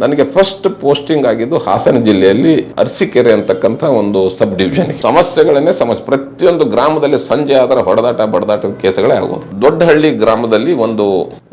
ನನಗೆ first posting ಆಗಿದ್ದು ಹಾಸನ ಜಿಲ್ಲೆಯಲ್ಲಿ ಅರಸೀಕೆರೆ ಅಂತಕ್ಕಂಥ ಒಂದು ಸಬ್ ಡಿವಿಷನ್. ಸಮಸ್ಯೆಗಳನ್ನೇ ಸಮಸ್ಯೆ, ಪ್ರತಿಯೊಂದು ಗ್ರಾಮದಲ್ಲಿ ಸಂಜೆ ಆದ್ರೆ ಬಡದಾಟದ ಕೇಸುಗಳೇ ಆಗೋದು. ದೊಡ್ಡಹಳ್ಳಿ ಗ್ರಾಮದಲ್ಲಿ ಒಂದು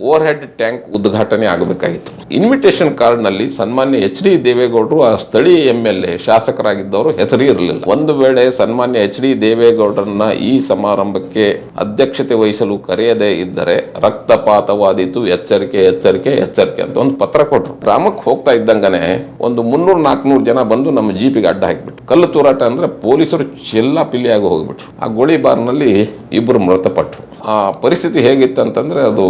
ಓವರ್ ಹೆಡ್ ಟ್ಯಾಂಕ್ ಉದ್ಘಾಟನೆ ಆಗಬೇಕಾಗಿತ್ತು. ಇನ್ವಿಟೇಷನ್ ಕಾರ್ಡ್ ನಲ್ಲಿ ಸನ್ಮಾನ್ಯ HD ದೇವೇಗೌಡರು ಆ ಸ್ಥಳೀಯ MLA ಶಾಸಕರಾಗಿದ್ದವರು ಹೆಸರು ಇರಲಿಲ್ಲ. ಒಂದು ವೇಳೆ ಸನ್ಮಾನ್ಯ HD ದೇವೇಗೌಡರನ್ನ ಈ ಸಮಾರಂಭಕ್ಕೆ ಅಧ್ಯಕ್ಷತೆ ವಹಿಸಲು ಕರೆಯದೇ ಇದ್ದರೆ ರಕ್ತಪಾತವಾದೀತು, ಎಚ್ಚರಿಕೆ ಎಚ್ಚರಿಕೆ ಎಚ್ಚರಿಕೆ ಅಂತ ಒಂದು ಪತ್ರ ಕೊಟ್ಟರು. ಗ್ರಾಮಕ್ಕೆ ಹೋಗ್ತಾ ಇದ್ದಂಗನೆ ಒಂದು 300-400 ಜನ ಬಂದು ನಮ್ಮ ಜೀಪಿಗೆ ಅಡ್ಡ ಹಾಕಿಬಿಟ್ರು. ಕಲ್ಲು ತೂರಾಟ ಅಂದ್ರೆ ಪೊಲೀಸರು ಚೆಲ್ಲಾಪಿಲ್ಲಿಯಾಗಿ ಹೋಗ್ಬಿಟ್ರು. ಆ ಗೋಳಿಬಾರ್ನಲ್ಲಿ 2 ಮೃತಪಟ್ಟರು. ಆ ಪರಿಸ್ಥಿತಿ ಹೇಗಿತ್ತು ಅಂತಂದ್ರೆ ಅದು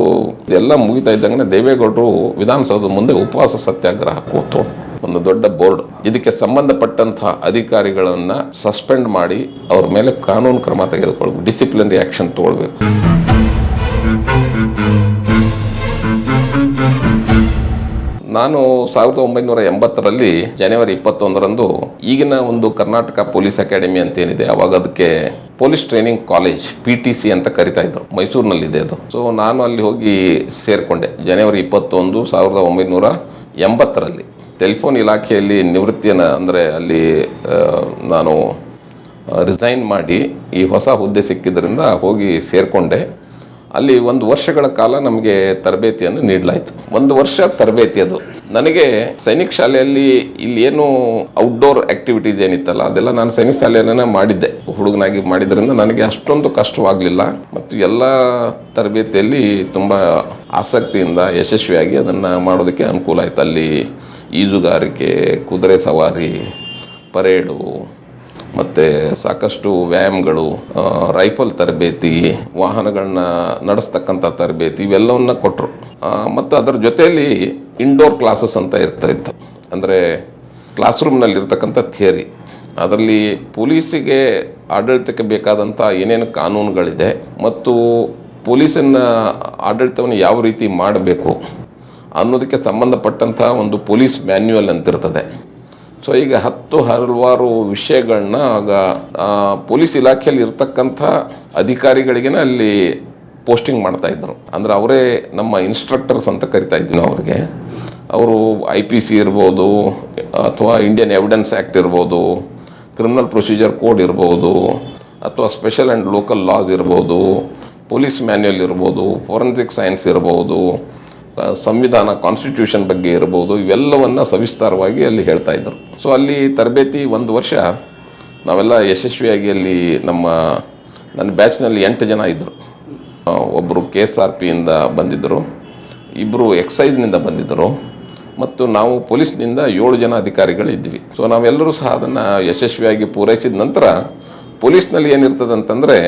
ಎಲ್ಲ ಮುಗಿತಾ ಇದ್ದಂಗೆ ದೇವೇಗೌಡರು ವಿಧಾನಸೌಧದ ಮುಂದೆ ಉಪವಾಸ ಸತ್ಯಾಗ್ರಹ ಕೂತು ಒಂದು ದೊಡ್ಡ ಬೋರ್ಡ್, ಇದಕ್ಕೆ ಸಂಬಂಧಪಟ್ಟಂತಹ ಅಧಿಕಾರಿಗಳನ್ನ ಸಸ್ಪೆಂಡ್ ಮಾಡಿ ಅವ್ರ ಮೇಲೆ ಕಾನೂನು ಕ್ರಮ ತೆಗೆದುಕೊಳ್ಬೇಕು, ಡಿಸಿಪ್ಲಿನರಿ ಆಕ್ಷನ್ ತಗೊಳ್ಬೇಕು. ನಾನು 1980ರಲ್ಲಿ ಜನವರಿ 21ರಂದು ಈಗಿನ ಒಂದು ಕರ್ನಾಟಕ ಪೊಲೀಸ್ ಅಕಾಡೆಮಿ ಅಂತ ಏನಿದೆ, ಅವಾಗ ಅದಕ್ಕೆ ಪೊಲೀಸ್ ಟ್ರೈನಿಂಗ್ ಕಾಲೇಜ್ PTC ಅಂತ ಕರಿತಾ ಇದ್ರು, ಮೈಸೂರಿನಲ್ಲಿದೆ ಅದು. ಸೊ ನಾನು ಅಲ್ಲಿ ಹೋಗಿ ಸೇರಿಕೊಂಡೆ ಜನವರಿ 21, 1980ರಲ್ಲಿ. ಟೆಲಿಫೋನ್ ಇಲಾಖೆಯಲ್ಲಿ ನಿವೃತ್ತಿಯನ್ನು ಅಂದರೆ ಅಲ್ಲಿ ನಾನು ರಿಸೈನ್ ಮಾಡಿ ಈ ಹೊಸ ಹುದ್ದೆ ಸಿಕ್ಕಿದ್ರಿಂದ ಹೋಗಿ ಸೇರಿಕೊಂಡೆ. ಅಲ್ಲಿ 1 ವರ್ಷಗಳ ಕಾಲ ನಮಗೆ ತರಬೇತಿಯನ್ನು ನೀಡಲಾಯಿತು. 1 ವರ್ಷ ತರಬೇತಿ. ಅದು ನನಗೆ ಸೈನಿಕ ಶಾಲೆಯಲ್ಲಿ ಇಲ್ಲಿ ಏನು ಔಟ್ಡೋರ್ ಆಕ್ಟಿವಿಟೀಸ್ ಏನಿತ್ತಲ್ಲ ಅದೆಲ್ಲ ನಾನು ಸೈನಿಕ ಶಾಲೆಯಲ್ಲೇ ಮಾಡಿದ್ದೆ, ಹುಡುಗನಾಗಿ ಮಾಡಿದ್ರಿಂದ ನನಗೆ ಅಷ್ಟೊಂದು ಕಷ್ಟವಾಗಲಿಲ್ಲ. ಮತ್ತು ಎಲ್ಲ ತರಬೇತಿಯಲ್ಲಿ ತುಂಬ ಆಸಕ್ತಿಯಿಂದ ಯಶಸ್ವಿಯಾಗಿ ಅದನ್ನು ಮಾಡೋದಕ್ಕೆ ಅನುಕೂಲ ಆಯಿತು. ಅಲ್ಲಿ ಈಜುಗಾರಿಕೆ, ಕುದುರೆ ಸವಾರಿ, ಪರೇಡು, ಮತ್ತು ಸಾಕಷ್ಟು ವ್ಯಾಯಾಮಗಳು, ರೈಫಲ್ ತರಬೇತಿ, ವಾಹನಗಳನ್ನ ನಡೆಸ್ತಕ್ಕಂಥ ತರಬೇತಿ ಇವೆಲ್ಲವನ್ನ ಕೊಟ್ಟರು. ಮತ್ತು ಅದರ ಜೊತೆಯಲ್ಲಿ ಇಂಡೋರ್ ಕ್ಲಾಸಸ್ ಅಂತ ಇತ್ತು. ಅಂದರೆ ಕ್ಲಾಸ್ ರೂಮ್ನಲ್ಲಿ ಇರ್ತಕ್ಕಂಥ ಥಿಯರಿ, ಅದರಲ್ಲಿ ಪೊಲೀಸಿಗೆ ಆಡಳಿತಕ್ಕೆ ಬೇಕಾದಂಥ ಏನೇನು ಕಾನೂನುಗಳಿದೆ ಮತ್ತು ಪೊಲೀಸಿನ ಆಡಳಿತವನ್ನು ಯಾವ ರೀತಿ ಮಾಡಬೇಕು ಅನ್ನೋದಕ್ಕೆ ಸಂಬಂಧಪಟ್ಟಂಥ ಒಂದು ಪೊಲೀಸ್ ಮ್ಯಾನ್ಯುವಲ್ ಅಂತಿರ್ತದೆ. ಸೊ ಈಗ ಹಲವಾರು ವಿಷಯಗಳನ್ನ ಆಗ ಪೊಲೀಸ್ ಇಲಾಖೆಯಲ್ಲಿ ಇರ್ತಕ್ಕಂಥ ಅಧಿಕಾರಿಗಳಿಗೇನೆ ಅಲ್ಲಿ ಪೋಸ್ಟಿಂಗ್ ಮಾಡ್ತಾಯಿದ್ರು. ಅಂದರೆ ಅವರೇ ನಮ್ಮ ಇನ್ಸ್ಟ್ರಕ್ಟರ್ಸ್ ಅಂತ ಕರಿತಾ ಇದ್ವಿ ನಾವು ಅವ್ರಿಗೆ. ಅವರು IPC ಇರ್ಬೋದು, ಅಥವಾ ಇಂಡಿಯನ್ ಎವಿಡೆನ್ಸ್ ಆ್ಯಕ್ಟ್ ಇರ್ಬೋದು, ಕ್ರಿಮಿನಲ್ ಪ್ರೊಸೀಜರ್ ಕೋಡ್ ಇರ್ಬೋದು, ಅಥವಾ ಸ್ಪೆಷಲ್ ಆ್ಯಂಡ್ ಲೋಕಲ್ ಲಾಸ್ ಇರ್ಬೋದು, ಪೊಲೀಸ್ ಮ್ಯಾನ್ಯುವಲ್ ಇರ್ಬೋದು, ಫೋರೆನ್ಸಿಕ್ ಸೈನ್ಸ್ ಇರ್ಬೋದು, ಸಂವಿಧಾನ ಕಾನ್ಸ್ಟಿಟ್ಯೂಷನ್ ಬಗ್ಗೆ ಇರ್ಬೋದು, ಇವೆಲ್ಲವನ್ನು ಸವಿಸ್ತಾರವಾಗಿ ಅಲ್ಲಿ ಹೇಳ್ತಾ ಇದ್ರು. ಸೊ ಅಲ್ಲಿ ತರಬೇತಿ 1 ವರ್ಷ ನಾವೆಲ್ಲ ಯಶಸ್ವಿಯಾಗಿ ಅಲ್ಲಿ ನನ್ನ ಬ್ಯಾಚ್ನಲ್ಲಿ 8 ಜನ ಇದ್ದರು. ಒಬ್ಬರು KSRPಯಿಂದ ಬಂದಿದ್ದರು, 2 ಎಕ್ಸೈಸ್ನಿಂದ ಬಂದಿದ್ದರು, ಮತ್ತು ನಾವು ಪೊಲೀಸ್ನಿಂದ 7 ಜನ ಅಧಿಕಾರಿಗಳಿದ್ವಿ. ಸೊ ನಾವೆಲ್ಲರೂ ಸಹ ಅದನ್ನು ಯಶಸ್ವಿಯಾಗಿ ಪೂರೈಸಿದ ನಂತರ ಪೊಲೀಸ್ನಲ್ಲಿ ಏನಿರ್ತದೆ ಅಂತಂದರೆ,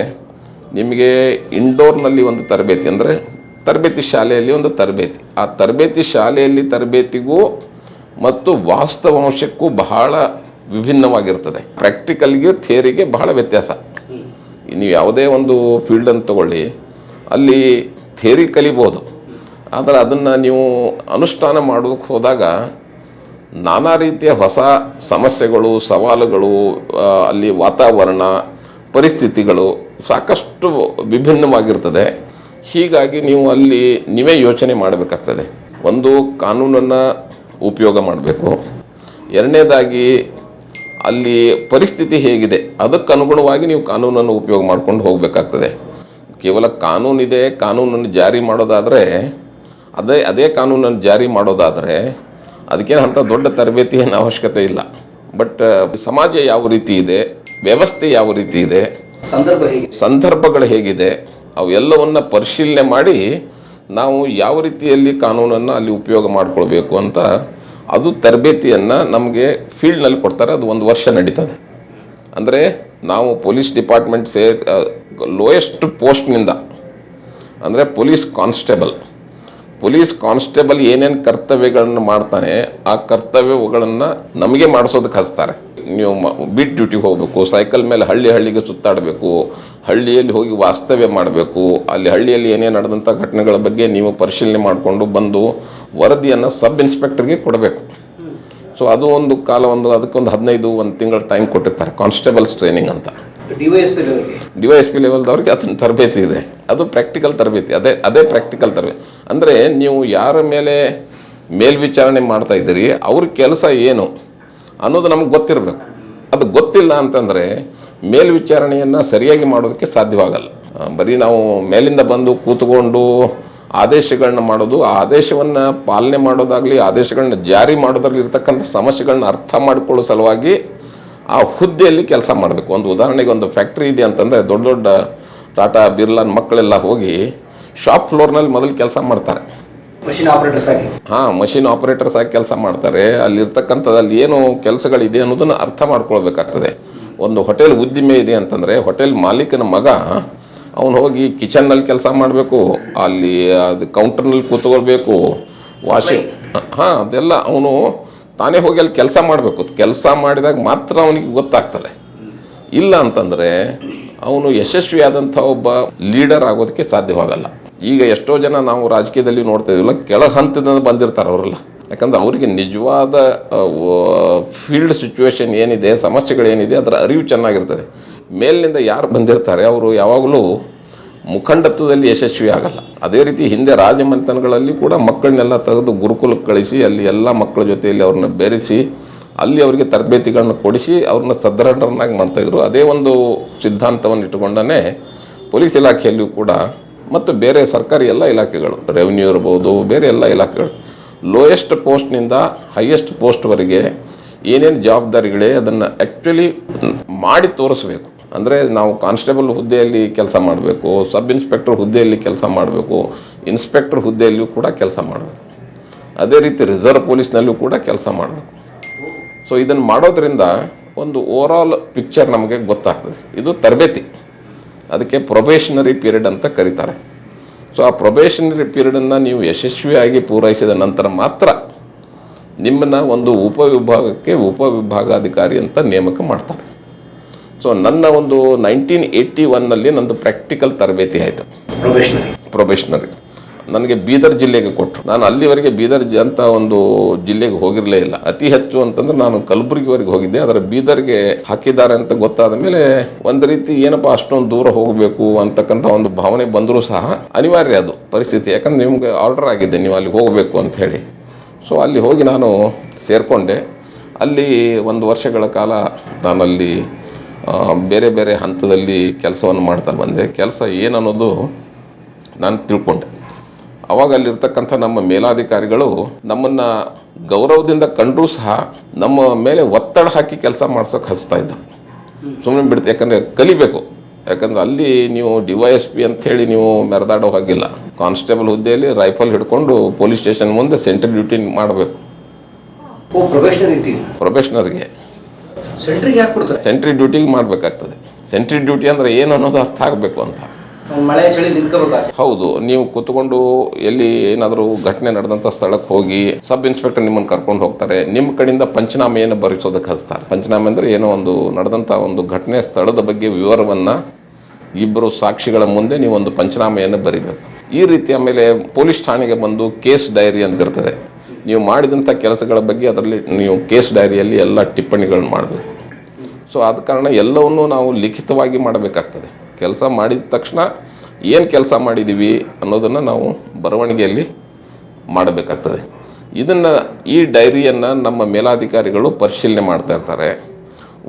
ನಿಮಗೆ ಇಂಡೋರ್ನಲ್ಲಿ ಒಂದು ತರಬೇತಿ, ಅಂದರೆ ತರಬೇತಿ ಶಾಲೆಯಲ್ಲಿ ಒಂದು ತರಬೇತಿ, ಆ ತರಬೇತಿ ಶಾಲೆಯಲ್ಲಿ ತರಬೇತಿಗೂ ಮತ್ತು ವಾಸ್ತವಾಂಶಕ್ಕೂ ಬಹಳ ವಿಭಿನ್ನವಾಗಿರ್ತದೆ. ಪ್ರಾಕ್ಟಿಕಲ್ಗೆ ಥಿಯರಿಗೆ ಬಹಳ ವ್ಯತ್ಯಾಸ. ನೀವು ಯಾವುದೇ ಒಂದು ಫೀಲ್ಡನ್ನು ತಗೊಳ್ಳಿ, ಅಲ್ಲಿ ಥಿಯರಿ ಕಲಿಬೋದು, ಆದರೆ ಅದನ್ನು ನೀವು ಅನುಷ್ಠಾನ ಮಾಡೋದಕ್ಕೆ ಹೋದಾಗ ನಾನಾ ರೀತಿಯ ಹೊಸ ಸಮಸ್ಯೆಗಳು, ಸವಾಲುಗಳು, ಅಲ್ಲಿ ವಾತಾವರಣ, ಪರಿಸ್ಥಿತಿಗಳು ಸಾಕಷ್ಟು ವಿಭಿನ್ನವಾಗಿರ್ತದೆ. ಹೀಗಾಗಿ ನೀವು ಅಲ್ಲಿ ನೀವೇ ಯೋಚನೆ ಮಾಡಬೇಕಾಗ್ತದೆ. ಒಂದು, ಕಾನೂನನ್ನು ಉಪಯೋಗ ಮಾಡಬೇಕು. ಎರಡನೇದಾಗಿ ಅಲ್ಲಿ ಪರಿಸ್ಥಿತಿ ಹೇಗಿದೆ ಅದಕ್ಕನುಗುಣವಾಗಿ ನೀವು ಕಾನೂನನ್ನು ಉಪಯೋಗ ಮಾಡ್ಕೊಂಡು ಹೋಗಬೇಕಾಗ್ತದೆ. ಕೇವಲ ಕಾನೂನಿದೆ, ಕಾನೂನನ್ನು ಜಾರಿ ಮಾಡೋದಾದರೆ ಅದೇ ಕಾನೂನನ್ನು ಜಾರಿ ಮಾಡೋದಾದರೆ ಅದಕ್ಕೇನು ಅಂಥ ದೊಡ್ಡ ತರಬೇತಿ ಏನು ಅವಶ್ಯಕತೆ ಇಲ್ಲ. ಬಟ್ ಸಮಾಜ ಯಾವ ರೀತಿ ಇದೆ, ವ್ಯವಸ್ಥೆ ಯಾವ ರೀತಿ ಇದೆ, ಸಂದರ್ಭಗಳು ಹೇಗಿದೆ, ಅವೆಲ್ಲವನ್ನು ಪರಿಶೀಲನೆ ಮಾಡಿ ನಾವು ಯಾವ ರೀತಿಯಲ್ಲಿ ಕಾನೂನನ್ನು ಅಲ್ಲಿ ಉಪಯೋಗ ಮಾಡ್ಕೊಳ್ಬೇಕು ಅಂತ ಅದು ತರಬೇತಿಯನ್ನು ನಮಗೆ ಫೀಲ್ಡ್ನಲ್ಲಿ ಕೊಡ್ತಾರೆ. ಅದು 1 ವರ್ಷ ನಡೀತದೆ. ಅಂದರೆ ನಾವು ಪೊಲೀಸ್ ಡಿಪಾರ್ಟ್ಮೆಂಟ್ ಲೋಯೆಸ್ಟ್ ಪೋಸ್ಟ್ನಿಂದ, ಅಂದರೆ ಪೊಲೀಸ್ ಕಾನ್ಸ್ಟೇಬಲ್ ಏನೇನು ಕರ್ತವ್ಯಗಳನ್ನು ಮಾಡ್ತಾನೆ ಆ ಕರ್ತವ್ಯಗಳನ್ನು ನಮಗೆ ಮಾಡಿಸೋದಕ್ಕೆ ಹಚ್ತಾರೆ. ನೀವು ಬೀಟ್ ಡ್ಯೂಟಿಗೆ ಹೋಗಬೇಕು, ಸೈಕಲ್ ಮೇಲೆ ಹಳ್ಳಿಗೆ ಸುತ್ತಾಡಬೇಕು, ಹಳ್ಳಿಯಲ್ಲಿ ಹೋಗಿ ವಾಸ್ತವ್ಯ ಮಾಡಬೇಕು, ಅಲ್ಲಿ ಹಳ್ಳಿಯಲ್ಲಿ ಏನೇನು ನಡೆದಂಥ ಘಟನೆಗಳ ಬಗ್ಗೆ ನೀವು ಪರಿಶೀಲನೆ ಮಾಡಿಕೊಂಡು ಬಂದು ವರದಿಯನ್ನು ಸಬ್ ಇನ್ಸ್ಪೆಕ್ಟರ್ಗೆ ಕೊಡಬೇಕು. ಸೊ ಅದು ಒಂದು ಕಾಲ, ಅದಕ್ಕೊಂದು 15 ತಿಂಗಳ ಟೈಮ್ ಕೊಟ್ಟಿರ್ತಾರೆ. ಕಾನ್ಸ್ಟೇಬಲ್ಸ್ ಟ್ರೈನಿಂಗ್ ಅಂತ. DYSP ಲೆವೆಲ್ದವ್ರಿಗೆ ಅದನ್ನ ತರಬೇತಿ ಇದೆ. ಅದು ಪ್ರಾಕ್ಟಿಕಲ್ ತರಬೇತಿ, ಅದೇ ಪ್ರಾಕ್ಟಿಕಲ್ ತರಬೇತಿ. ಅಂದರೆ ನೀವು ಯಾರ ಮೇಲೆ ಮೇಲ್ವಿಚಾರಣೆ ಮಾಡ್ತಾ ಇದ್ದೀರಿ, ಅವ್ರ ಕೆಲಸ ಏನು ಅನ್ನೋದು ನಮಗೆ ಗೊತ್ತಿರಬೇಕು. ಅದು ಗೊತ್ತಿಲ್ಲ ಅಂತಂದರೆ ಮೇಲ್ವಿಚಾರಣೆಯನ್ನು ಸರಿಯಾಗಿ ಮಾಡೋದಕ್ಕೆ ಸಾಧ್ಯವಾಗಲ್ಲ. ಬರೀ ನಾವು ಮೇಲಿಂದ ಬಂದು ಕೂತ್ಕೊಂಡು ಆದೇಶಗಳನ್ನ ಮಾಡೋದು, ಆ ಆದೇಶವನ್ನು ಪಾಲನೆ ಮಾಡೋದಾಗಲಿ, ಆದೇಶಗಳನ್ನ ಜಾರಿ ಮಾಡೋದ್ರಲ್ಲಿ ಇರ್ತಕ್ಕಂಥ ಸಮಸ್ಯೆಗಳನ್ನ ಅರ್ಥ ಮಾಡಿಕೊಳ್ಳೋ ಸಲುವಾಗಿ ಆ ಹುದ್ದೆಯಲ್ಲಿ ಕೆಲಸ ಮಾಡಬೇಕು. ಒಂದು ಉದಾಹರಣೆಗೆ ಒಂದು ಫ್ಯಾಕ್ಟ್ರಿ ಇದೆ ಅಂತಂದರೆ ದೊಡ್ಡ ದೊಡ್ಡ ಟಾಟಾ ಬಿರ್ಲಾನ್ ಮಕ್ಕಳೆಲ್ಲ ಹೋಗಿ ಶಾಪ್ ಫ್ಲೋರ್ನಲ್ಲಿ ಮೊದಲು ಕೆಲಸ ಮಾಡ್ತಾರೆ, ಮಷಿನ್ ಆಪರೇಟರ್ಸ್ ಆಗಿ. ಮಷಿನ್ ಆಪರೇಟರ್ಸ್ ಆಗಿ ಕೆಲಸ ಮಾಡ್ತಾರೆ. ಅಲ್ಲಿರ್ತಕ್ಕಂಥದ್ದಲ್ಲಿ ಏನು ಕೆಲಸಗಳಿದೆ ಅನ್ನೋದನ್ನು ಅರ್ಥ ಮಾಡ್ಕೊಳ್ಬೇಕಾಗ್ತದೆ. ಒಂದು ಹೋಟೆಲ್ ಉದ್ದಿಮೆ ಇದೆ ಅಂತಂದರೆ ಹೋಟೆಲ್ ಮಾಲೀಕನ ಮಗ ಅವನು ಹೋಗಿ ಕಿಚನ್ನಲ್ಲಿ ಕೆಲಸ ಮಾಡಬೇಕು, ಅಲ್ಲಿ ಅದು ಕೌಂಟರ್ನಲ್ಲಿ ಕೂತ್ಕೊಳ್ಬೇಕು, ವಾಷಿಂಗ್ ಅದೆಲ್ಲ ಅವನು ತಾನೇ ಹೋಗಿ ಅಲ್ಲಿ ಕೆಲಸ ಮಾಡಬೇಕು. ಕೆಲಸ ಮಾಡಿದಾಗ ಮಾತ್ರ ಅವನಿಗೆ ಗೊತ್ತಾಗ್ತದೆ. ಇಲ್ಲ ಅಂತಂದರೆ ಅವನು ಯಶಸ್ವಿಯಾದಂಥ ಒಬ್ಬ ಲೀಡರ್ ಆಗೋದಕ್ಕೆ ಸಾಧ್ಯವಾಗಲ್ಲ. ಈಗ ಎಷ್ಟೋ ಜನ ನಾವು ರಾಜಕೀಯದಲ್ಲಿ ನೋಡ್ತಾ ಇದೀವಲ್ಲ, ಕೆಳ ಹಂತದಿಂದ ಬಂದಿರ್ತಾರೆ ಅವರೆಲ್ಲ. ಯಾಕಂದ್ರೆ ಅವರಿಗೆ ನಿಜವಾದ ಫೀಲ್ಡ್ ಸಿಚುವೇಶನ್ ಏನಿದೆ, ಸಮಸ್ಯೆಗಳೇನಿದೆ ಅದರ ಅರಿವು ಚೆನ್ನಾಗಿರ್ತದೆ. ಮೇಲಿನಿಂದ ಯಾರು ಬಂದಿರ್ತಾರೆ ಅವರು ಯಾವಾಗಲೂ ಮುಖಂಡತ್ವದಲ್ಲಿ ಯಶಸ್ವಿ ಆಗಲ್ಲ. ಅದೇ ರೀತಿ ಹಿಂದೆ ರಾಜಮನೆತನಗಳಲ್ಲಿ ಕೂಡ ಮಕ್ಕಳನ್ನೆಲ್ಲ ತೆಗೆದು ಗುರುಕುಲಕ್ಕೆ ಕಳಿಸಿ ಅಲ್ಲಿ ಎಲ್ಲ ಮಕ್ಕಳ ಜೊತೆಯಲ್ಲಿ ಅವ್ರನ್ನ ಬೆರೆಸಿ ಅಲ್ಲಿ ಅವರಿಗೆ ತರಬೇತಿಗಳನ್ನ ಕೊಡಿಸಿ ಅವ್ರನ್ನ ಸದೃಢರನ್ನಾಗಿ ಮಾಡ್ತಾಯಿದ್ರು. ಅದೇ ಒಂದು ಸಿದ್ಧಾಂತವನ್ನು ಇಟ್ಟುಕೊಂಡೇ ಪೊಲೀಸ್ ಇಲಾಖೆಯಲ್ಲಿಯೂ ಕೂಡ ಮತ್ತು ಬೇರೆ ಸರ್ಕಾರಿ ಎಲ್ಲ ಇಲಾಖೆಗಳು, ರೆವಿನ್ಯೂ ಇರ್ಬೋದು, ಬೇರೆ ಎಲ್ಲ ಇಲಾಖೆಗಳು, ಲೋಯೆಸ್ಟ್ ಪೋಸ್ಟ್ನಿಂದ ಹೈಯೆಸ್ಟ್ ಪೋಸ್ಟ್ವರೆಗೆ ಏನೇನು ಜವಾಬ್ದಾರಿಗಳೇ ಅದನ್ನು ಆ್ಯಕ್ಚುಲಿ ಮಾಡಿ ತೋರಿಸ್ಬೇಕು. ಅಂದರೆ ನಾವು ಕಾನ್ಸ್ಟೇಬಲ್ ಹುದ್ದೆಯಲ್ಲಿ ಕೆಲಸ ಮಾಡಬೇಕು, ಸಬ್ ಇನ್ಸ್ಪೆಕ್ಟರ್ ಹುದ್ದೆಯಲ್ಲಿ ಕೆಲಸ ಮಾಡಬೇಕು, ಇನ್ಸ್ಪೆಕ್ಟರ್ ಹುದ್ದೆಯಲ್ಲಿಯೂ ಕೂಡ ಕೆಲಸ ಮಾಡಬೇಕು. ಅದೇ ರೀತಿ ರಿಸರ್ವ್ ಪೊಲೀಸ್ನಲ್ಲೂ ಕೂಡ ಕೆಲಸ ಮಾಡಬೇಕು. ಸೊ ಇದನ್ನು ಮಾಡೋದ್ರಿಂದ ಒಂದು ಓವರಾಲ್ ಪಿಕ್ಚರ್ ನಮಗೆ ಗೊತ್ತಾಗ್ತದೆ. ಇದು ತರಬೇತಿ, ಅದಕ್ಕೆ ಪ್ರೊಬೇಷನರಿ ಪೀರಿಯಡ್ ಅಂತ ಕರೀತಾರೆ. ಸೊ ಆ ಪ್ರೊಬೇಷನರಿ ಪೀರಿಯಡನ್ನು ನೀವು ಯಶಸ್ವಿಯಾಗಿ ಪೂರೈಸಿದ ನಂತರ ಮಾತ್ರ ನಿಮ್ಮನ್ನು ಒಂದು ಉಪವಿಭಾಗಕ್ಕೆ ಉಪವಿಭಾಗಾಧಿಕಾರಿ ಅಂತ ನೇಮಕ ಮಾಡ್ತಾರೆ. ಸೊ ನನ್ನ ಒಂದು 1981ನಲ್ಲಿ ನಂದು ಪ್ರಾಕ್ಟಿಕಲ್ ತರಬೇತಿ ಆಯಿತು, ಪ್ರೊಬೇಷನರಿ. ನನಗೆ ಬೀದರ್ ಜಿಲ್ಲೆಗೆ ಕೊಟ್ಟರು. ನಾನು ಅಲ್ಲಿವರೆಗೆ ಬೀದರ್ ಅಂತ ಒಂದು ಜಿಲ್ಲೆಗೆ ಹೋಗಿರಲೇ ಇಲ್ಲ. ಅತಿ ಹೆಚ್ಚು ಅಂತಂದ್ರೆ ನಾನು ಕಲಬುರಗಿವರೆಗೆ ಹೋಗಿದ್ದೆ. ಅದರ ಬೀದರ್ಗೆ ಹಾಕಿದ್ದಾರೆ ಅಂತ ಗೊತ್ತಾದ ಮೇಲೆ ಒಂದು ರೀತಿ ಏನಪ್ಪ ಅಷ್ಟೊಂದು ದೂರ ಹೋಗಬೇಕು ಅಂತಕ್ಕಂಥ ಒಂದು ಭಾವನೆ ಬಂದರೂ ಸಹ ಅನಿವಾರ್ಯ ಅದು ಪರಿಸ್ಥಿತಿ. ಯಾಕಂದ್ರೆ ನಿಮ್ಗೆ ಆರ್ಡರ್ ಆಗಿದೆ ನೀವು ಅಲ್ಲಿ ಹೋಗಬೇಕು ಅಂತ ಹೇಳಿ. ಸೊ ಅಲ್ಲಿ ಹೋಗಿ ನಾನು ಸೇರಿಕೊಂಡೆ. ಅಲ್ಲಿ 1 ವರ್ಷಗಳ ಕಾಲ ನಾನಲ್ಲಿ ಬೇರೆ ಬೇರೆ ಹಂತದಲ್ಲಿ ಕೆಲಸವನ್ನು ಮಾಡ್ತಾ ಬಂದೆ. ಕೆಲಸ ಏನನ್ನೋದು ನಾನು ತಿಳ್ಕೊಂಡೆ. ಅವಾಗ ಅಲ್ಲಿರ್ತಕ್ಕಂಥ ನಮ್ಮ ಮೇಲಾಧಿಕಾರಿಗಳು ನಮ್ಮನ್ನು ಗೌರವದಿಂದ ಕಂಡರೂ ಸಹ ನಮ್ಮ ಮೇಲೆ ಒತ್ತಡ ಹಾಕಿ ಕೆಲಸ ಮಾಡ್ಸೋಕೆ ಹಚ್ತಾ ಇದ್ದರು. ಸುಮ್ಮನೆ ಬಿಡ್ತು, ಯಾಕಂದರೆ ಕಲಿಬೇಕು. ಯಾಕಂದರೆ ಅಲ್ಲಿ ನೀವು DYSP ಅಂಥೇಳಿ ನೀವು ಮೆರೆದಾಡೋ ಹಾಗಿಲ್ಲ. ಕಾನ್ಸ್ಟೇಬಲ್ ಹುದ್ದೆಯಲ್ಲಿ ರೈಫಲ್ ಹಿಡ್ಕೊಂಡು ಪೊಲೀಸ್ ಸ್ಟೇಷನ್ ಮುಂದೆ ಸೆಂಟ್ರಿ ಡ್ಯೂಟಿ ಮಾಡಬೇಕು. ಪ್ರೊಬೇಷನರಿಗೆ ಸೆಂಟ್ರಿ ಡ್ಯೂಟಿಗೆ ಮಾಡಬೇಕಾಗ್ತದೆ. ಸೆಂಟ್ರಿ ಡ್ಯೂಟಿ ಅಂದರೆ ಏನು ಅನ್ನೋದು ಅರ್ಥ ಆಗಬೇಕು ಅಂತ. ಮಳೆ ಚಳಿ ನಿಂತ್ಕೋಬೇಕು. ಹೌದು, ನೀವು ಕೂತ್ಕೊಂಡು ಎಲ್ಲಿ ಏನಾದರೂ ಘಟನೆ ನಡೆದಂಥ ಸ್ಥಳಕ್ಕೆ ಹೋಗಿ ಸಬ್ ಇನ್ಸ್ಪೆಕ್ಟರ್ ನಿಮ್ಮನ್ನು ಕರ್ಕೊಂಡು ಹೋಗ್ತಾರೆ. ನಿಮ್ಮ ಕಡೆಯಿಂದ ಪಂಚನಾಮೆಯನ್ನು ಬರೆಸೋದಕ್ಕೆ ಹಚ್ತಾರೆ. ಪಂಚನಾಮೆ ಅಂದರೆ ಏನೋ ಒಂದು ನಡೆದಂಥ ಒಂದು ಘಟನೆ ಸ್ಥಳದ ಬಗ್ಗೆ ವಿವರವನ್ನು ಇಬ್ಬರು ಸಾಕ್ಷಿಗಳ ಮುಂದೆ ನೀವು ಒಂದು ಪಂಚನಾಮೆಯನ್ನು ಬರೀಬೇಕು. ಈ ರೀತಿ ಆಮೇಲೆ ಪೊಲೀಸ್ ಠಾಣೆಗೆ ಬಂದು ಕೇಸ್ ಡೈರಿ ಅಂತ ಇರ್ತದೆ. ನೀವು ಮಾಡಿದಂಥ ಕೆಲಸಗಳ ಬಗ್ಗೆ ಅದರಲ್ಲಿ ನೀವು ಕೇಸ್ ಡೈರಿಯಲ್ಲಿ ಎಲ್ಲ ಟಿಪ್ಪಣಿಗಳನ್ನ ಮಾಡಬೇಕು. ಸೊ ಆದ ಕಾರಣ ಎಲ್ಲವನ್ನೂ ನಾವು ಲಿಖಿತವಾಗಿ ಮಾಡಬೇಕಾಗ್ತದೆ. ಕೆಲಸ ಮಾಡಿದ ತಕ್ಷಣ ಏನು ಕೆಲಸ ಮಾಡಿದ್ದೀವಿ ಅನ್ನೋದನ್ನು ನಾವು ಬರವಣಿಗೆಯಲ್ಲಿ ಮಾಡಬೇಕಾಗ್ತದೆ. ಇದನ್ನು ಈ ಡೈರಿಯನ್ನು ನಮ್ಮ ಮೇಲಾಧಿಕಾರಿಗಳು ಪರಿಶೀಲನೆ ಮಾಡ್ತಾ ಇರ್ತಾರೆ.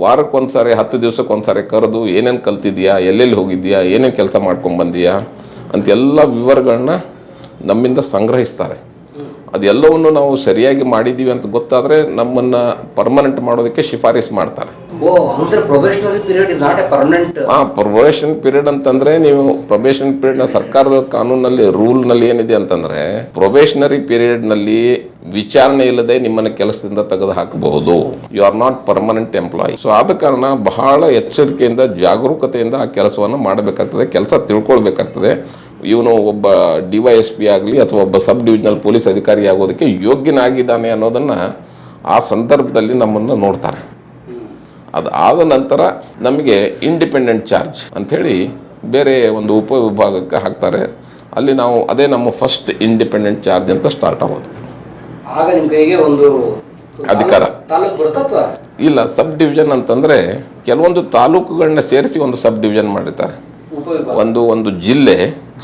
ವಾರಕ್ಕೊಂದು ಸಾರಿ 10 ದಿವಸಕ್ಕೊಂದು ಸಾರಿ ಕರೆದು ಏನೇನು ಕಲ್ತಿದ್ಯಾ, ಎಲ್ಲೆಲ್ಲಿ ಹೋಗಿದ್ಯಾ, ಏನೇನು ಕೆಲಸ ಮಾಡ್ಕೊಂಡ್ಬಂದೀಯಾ ಅಂತೆಲ್ಲ ವಿವರಗಳನ್ನ ನಮ್ಮಿಂದ ಸಂಗ್ರಹಿಸ್ತಾರೆ. ಅದೆಲ್ಲವನ್ನು ನಾವು ಸರಿಯಾಗಿ ಮಾಡಿದ್ದೀವಿ ಅಂತ ಗೊತ್ತಾದರೆ ನಮ್ಮನ್ನು ಪರ್ಮನೆಂಟ್ ಮಾಡೋದಕ್ಕೆ ಶಿಫಾರಸು ಮಾಡ್ತಾರೆ. ಪ್ರೊಬೇಷನ್ ಪೀರಿಯಡ್ ಅಂತಂದರೆ ನೀವು ಪ್ರೊಬೇಷನ್ ಪೀರಿಯಡ್ನ ಸರ್ಕಾರದ ಕಾನೂನಲ್ಲಿ ರೂಲ್ನಲ್ಲಿ ಏನಿದೆ ಅಂತಂದರೆ ಪ್ರೊಬೇಷನರಿ ಪೀರಿಯಡ್ನಲ್ಲಿ ವಿಚಾರಣೆ ಇಲ್ಲದೆ ನಿಮ್ಮನ್ನು ಕೆಲಸದಿಂದ ತೆಗೆದು ಹಾಕಬಹುದು. You are not permanent employee. So ಆದ ಕಾರಣ ಬಹಳ ಎಚ್ಚರಿಕೆಯಿಂದ ಜಾಗರೂಕತೆಯಿಂದ ಆ ಕೆಲಸವನ್ನು ಮಾಡಬೇಕಾಗ್ತದೆ, ಕೆಲಸ ತಿಳ್ಕೊಳ್ಬೇಕಾಗ್ತದೆ. ಇವನು ಒಬ್ಬ DYSP ಆಗಲಿ ಅಥವಾ ಒಬ್ಬ ಸಬ್ ಡಿವಿಷನಲ್ ಪೊಲೀಸ್ ಅಧಿಕಾರಿ ಆಗೋದಕ್ಕೆ ಯೋಗ್ಯನಾಗಿದ್ದಾನೆ ಅನ್ನೋದನ್ನು ಆ ಸಂದರ್ಭದಲ್ಲಿ ನಮ್ಮನ್ನು ನೋಡ್ತಾರೆ. ಅದು ಆದ ನಂತರ ನಮಗೆ ಇಂಡಿಪೆಂಡೆಂಟ್ ಚಾರ್ಜ್ ಅಂಥೇಳಿ ಬೇರೆ ಒಂದು ಉಪವಿಭಾಗಕ್ಕೆ ಹಾಕ್ತಾರೆ. ಅಲ್ಲಿ ನಾವು ಅದೇ ನಮ್ಮ ಫಸ್ಟ್ ಇಂಡಿಪೆಂಡೆಂಟ್ ಚಾರ್ಜ್ ಅಂತ ಸ್ಟಾರ್ಟ್ ಆಗೋದು. ಆಗ ನಿಮ್ಮ ಕೈಗೆ ಒಂದು ಅಧಿಕಾರ ತಾಲೂಕು ಬರುತ್ತಾ? ಇಲ್ಲ, ಸಬ್ ಡಿವಿಷನ್ ಅಂತಂದರೆ ಕೆಲವೊಂದು ತಾಲೂಕುಗಳನ್ನ ಸೇರಿಸಿ ಒಂದು ಸಬ್ ಡಿವಿಷನ್ ಮಾಡಿರ್ತಾರೆ. ಒಂದು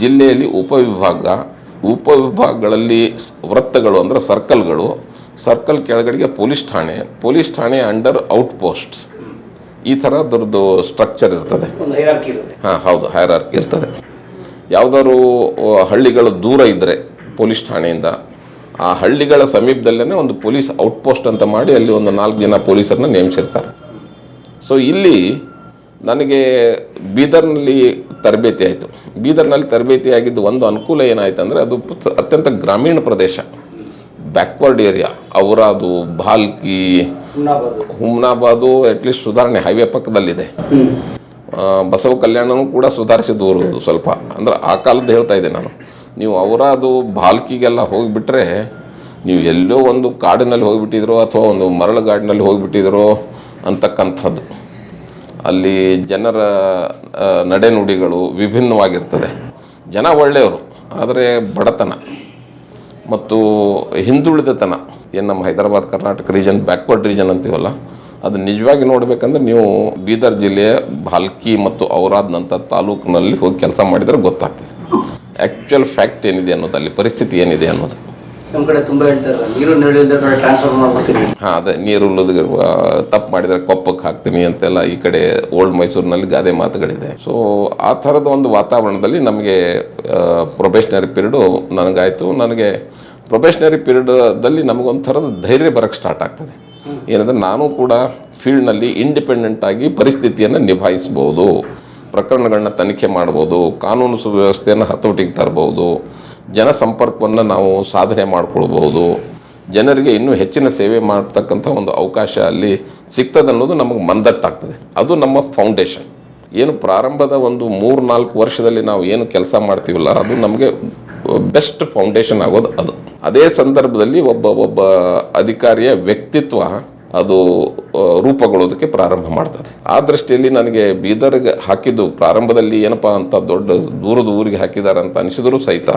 ಜಿಲ್ಲೆಯಲ್ಲಿ ಉಪವಿಭಾಗ, ಉಪವಿಭಾಗಗಳಲ್ಲಿ ವೃತ್ತಗಳು ಅಂದರೆ ಸರ್ಕಲ್ ಕೆಳಗಡೆಗೆ ಪೊಲೀಸ್ ಠಾಣೆ ಅಂಡರ್ ಔಟ್ಪೋಸ್ಟ್, ಈ ಥರ ಅದರದ್ದು ಸ್ಟ್ರಕ್ಚರ್ ಇರ್ತದೆ. ಒಂದು ಹೈರಾರ್ಕಿ ಇರುತ್ತೆ. ಹೌದು, ಹೈರಾರ್ಕಿ ಇರ್ತದೆ. ಯಾವುದಾದ್ರು ಹಳ್ಳಿಗಳು ದೂರ ಇದ್ದರೆ ಪೊಲೀಸ್ ಠಾಣೆಯಿಂದ ಆ ಹಳ್ಳಿಗಳ ಸಮೀಪದಲ್ಲೇ ಒಂದು ಪೊಲೀಸ್ ಔಟ್ಪೋಸ್ಟ್ ಅಂತ ಮಾಡಿ ಅಲ್ಲಿ ಒಂದು 4 ಜನ ಪೊಲೀಸರನ್ನ ನೇಮಿಸಿರ್ತಾರೆ. ಸೊ ಇಲ್ಲಿ ನನಗೆ ಬೀದರ್ನಲ್ಲಿ ತರಬೇತಿ ಆಯಿತು. ಬೀದರ್ನಲ್ಲಿ ತರಬೇತಿ ಆಗಿದ್ದು ಒಂದು ಅನುಕೂಲ ಏನಾಯ್ತು ಅಂದರೆ ಅದು ಅತ್ಯಂತ ಗ್ರಾಮೀಣ ಪ್ರದೇಶ, backward area. Aurad, Bhalki, Humnabad at least ಸುಧಾರಣೆ ಹೈವೇ ಪಕ್ಕದಲ್ಲಿದೆ. ಬಸವ ಕಲ್ಯಾಣನೂ ಕೂಡ ಸುಧಾರಿಸಿದವರು ಸ್ವಲ್ಪ, ಅಂದ್ರೆ ಆ ಕಾಲದ್ದು ಹೇಳ್ತಾ ಇದ್ದೆ ನಾನು. ನೀವು ಔರಾದು ಭಾಲ್ಕಿಗೆಲ್ಲ ಹೋಗಿಬಿಟ್ರೆ ನೀವು ಎಲ್ಲೋ ಒಂದು ಕಾಡಿನಲ್ಲಿ ಹೋಗಿಬಿಟ್ಟಿದ್ರೋ ಅಥವಾ ಒಂದು ಮರಳುಗಾಡಿನಲ್ಲಿ ಹೋಗಿಬಿಟ್ಟಿದ್ರೋ ಅಂತಕ್ಕಂಥದ್ದು. ಅಲ್ಲಿ ಜನರ ನಡೆನುಡಿಗಳು ವಿಭಿನ್ನವಾಗಿರ್ತದೆ. ಜನ ಒಳ್ಳೆಯವರು, ಆದರೆ ಬಡತನ ಮತ್ತು ಹಿಂದುಳಿದತನ ಏನು ನಮ್ಮ Hyderabad Karnataka region backward region ಅಂತೀವಲ್ಲ, ಅದು ನಿಜವಾಗಿ ನೋಡಬೇಕಂದ್ರೆ ನೀವು ಬೀದರ್ ಜಿಲ್ಲೆಯ ಭಾಲ್ಕಿ ಮತ್ತು ಔರಾದ್ನಂಥ ತಾಲೂಕಿನಲ್ಲಿ ಹೋಗಿ ಕೆಲಸ ಮಾಡಿದರೆ ಗೊತ್ತಾಗ್ತದೆ ಆ್ಯಕ್ಚುಯಲ್ ಫ್ಯಾಕ್ಟ್ ಏನಿದೆ ಅನ್ನೋದು, ಅಲ್ಲಿ ಪರಿಸ್ಥಿತಿ ಏನಿದೆ ಅನ್ನೋದು. ನಮ್ಮ ಕಡೆ ತುಂಬ ಹೇಳ್ತಾರೆ, ನೀರು ನಡೆಯುವುದ್ರ ಕಡೆ ಟ್ರಾನ್ಸ್ಫರ್ ಮಾಡ್ಕೊಡ್ತೀನಿ. ಅದೇ ನೀರು ತಪ್ಪು ಮಾಡಿದರೆ ಕೊಪ್ಪಕ್ಕೆ ಹಾಕ್ತೀನಿ ಅಂತೆಲ್ಲ ಈ ಕಡೆ ಓಲ್ಡ್ ಮೈಸೂರಿನಲ್ಲಿ ಗಾದೆ ಮಾತುಗಳಿದೆ. ಸೊ ಆ ಥರದ ಒಂದು ವಾತಾವರಣದಲ್ಲಿ ನಮಗೆ ಪ್ರೊಬೇಷನರಿ ಪೀರಿಯಡು ನನಗಾಯಿತು. ನನಗೆ ಪ್ರೊಬೇಷನರಿ ಪೀರಿಯಡಲ್ಲಿ ನಮಗೊಂದು ಥರದ ಧೈರ್ಯ ಬರೋಕ್ಕೆ ಸ್ಟಾರ್ಟ್ ಆಗ್ತದೆ. ಏನಂದರೆ ನಾನು ಕೂಡ ಫೀಲ್ಡ್ನಲ್ಲಿ ಇಂಡಿಪೆಂಡೆಂಟಾಗಿ ಪರಿಸ್ಥಿತಿಯನ್ನು ನಿಭಾಯಿಸ್ಬೋದು, ಪ್ರಕರಣಗಳನ್ನ ತನಿಖೆ ಮಾಡ್ಬೋದು, ಕಾನೂನು ಸುವ್ಯವಸ್ಥೆಯನ್ನು ಹತೋಟಿಗೆ ತರ್ಬೋದು, ಜನಸಂಪರ್ಕವನ್ನು ನಾವು ಸಾಧನೆ ಮಾಡ್ಕೊಳ್ಬೋದು, ಜನರಿಗೆ ಇನ್ನೂ ಹೆಚ್ಚಿನ ಸೇವೆ ಮಾಡ್ತಕ್ಕಂಥ ಒಂದು ಅವಕಾಶ ಅಲ್ಲಿ ಸಿಗ್ತದೆ ಅನ್ನೋದು ನಮಗೆ ಮಂದಟ್ಟಾಗ್ತದೆ. ಅದು ನಮ್ಮ ಫೌಂಡೇಶನ್. ಏನು ಪ್ರಾರಂಭದ ಒಂದು 3-4 ವರ್ಷದಲ್ಲಿ ನಾವು ಏನು ಕೆಲಸ ಮಾಡ್ತೀವಲ್ಲ, ಅದು ನಮಗೆ ಬೆಸ್ಟ್ ಫೌಂಡೇಶನ್ ಆಗೋದು ಅದು. ಅದೇ ಸಂದರ್ಭದಲ್ಲಿ ಒಬ್ಬ ಅಧಿಕಾರಿಯ ವ್ಯಕ್ತಿತ್ವ ಅದು ರೂಪುಗೊಳ್ಳೋದಕ್ಕೆ ಪ್ರಾರಂಭ ಮಾಡ್ತದೆ. ಆ ದೃಷ್ಟಿಯಲ್ಲಿ ನನಗೆ ಬೀದರ್ಗೆ ಹಾಕಿದ್ದು ಪ್ರಾರಂಭದಲ್ಲಿ ಏನಪ್ಪ ಅಂತ ದೊಡ್ಡ ದೂರದ ಊರಿಗೆ ಹಾಕಿದ್ದಾರೆ ಅಂತ ಅನಿಸಿದರೂ ಸಹಿತ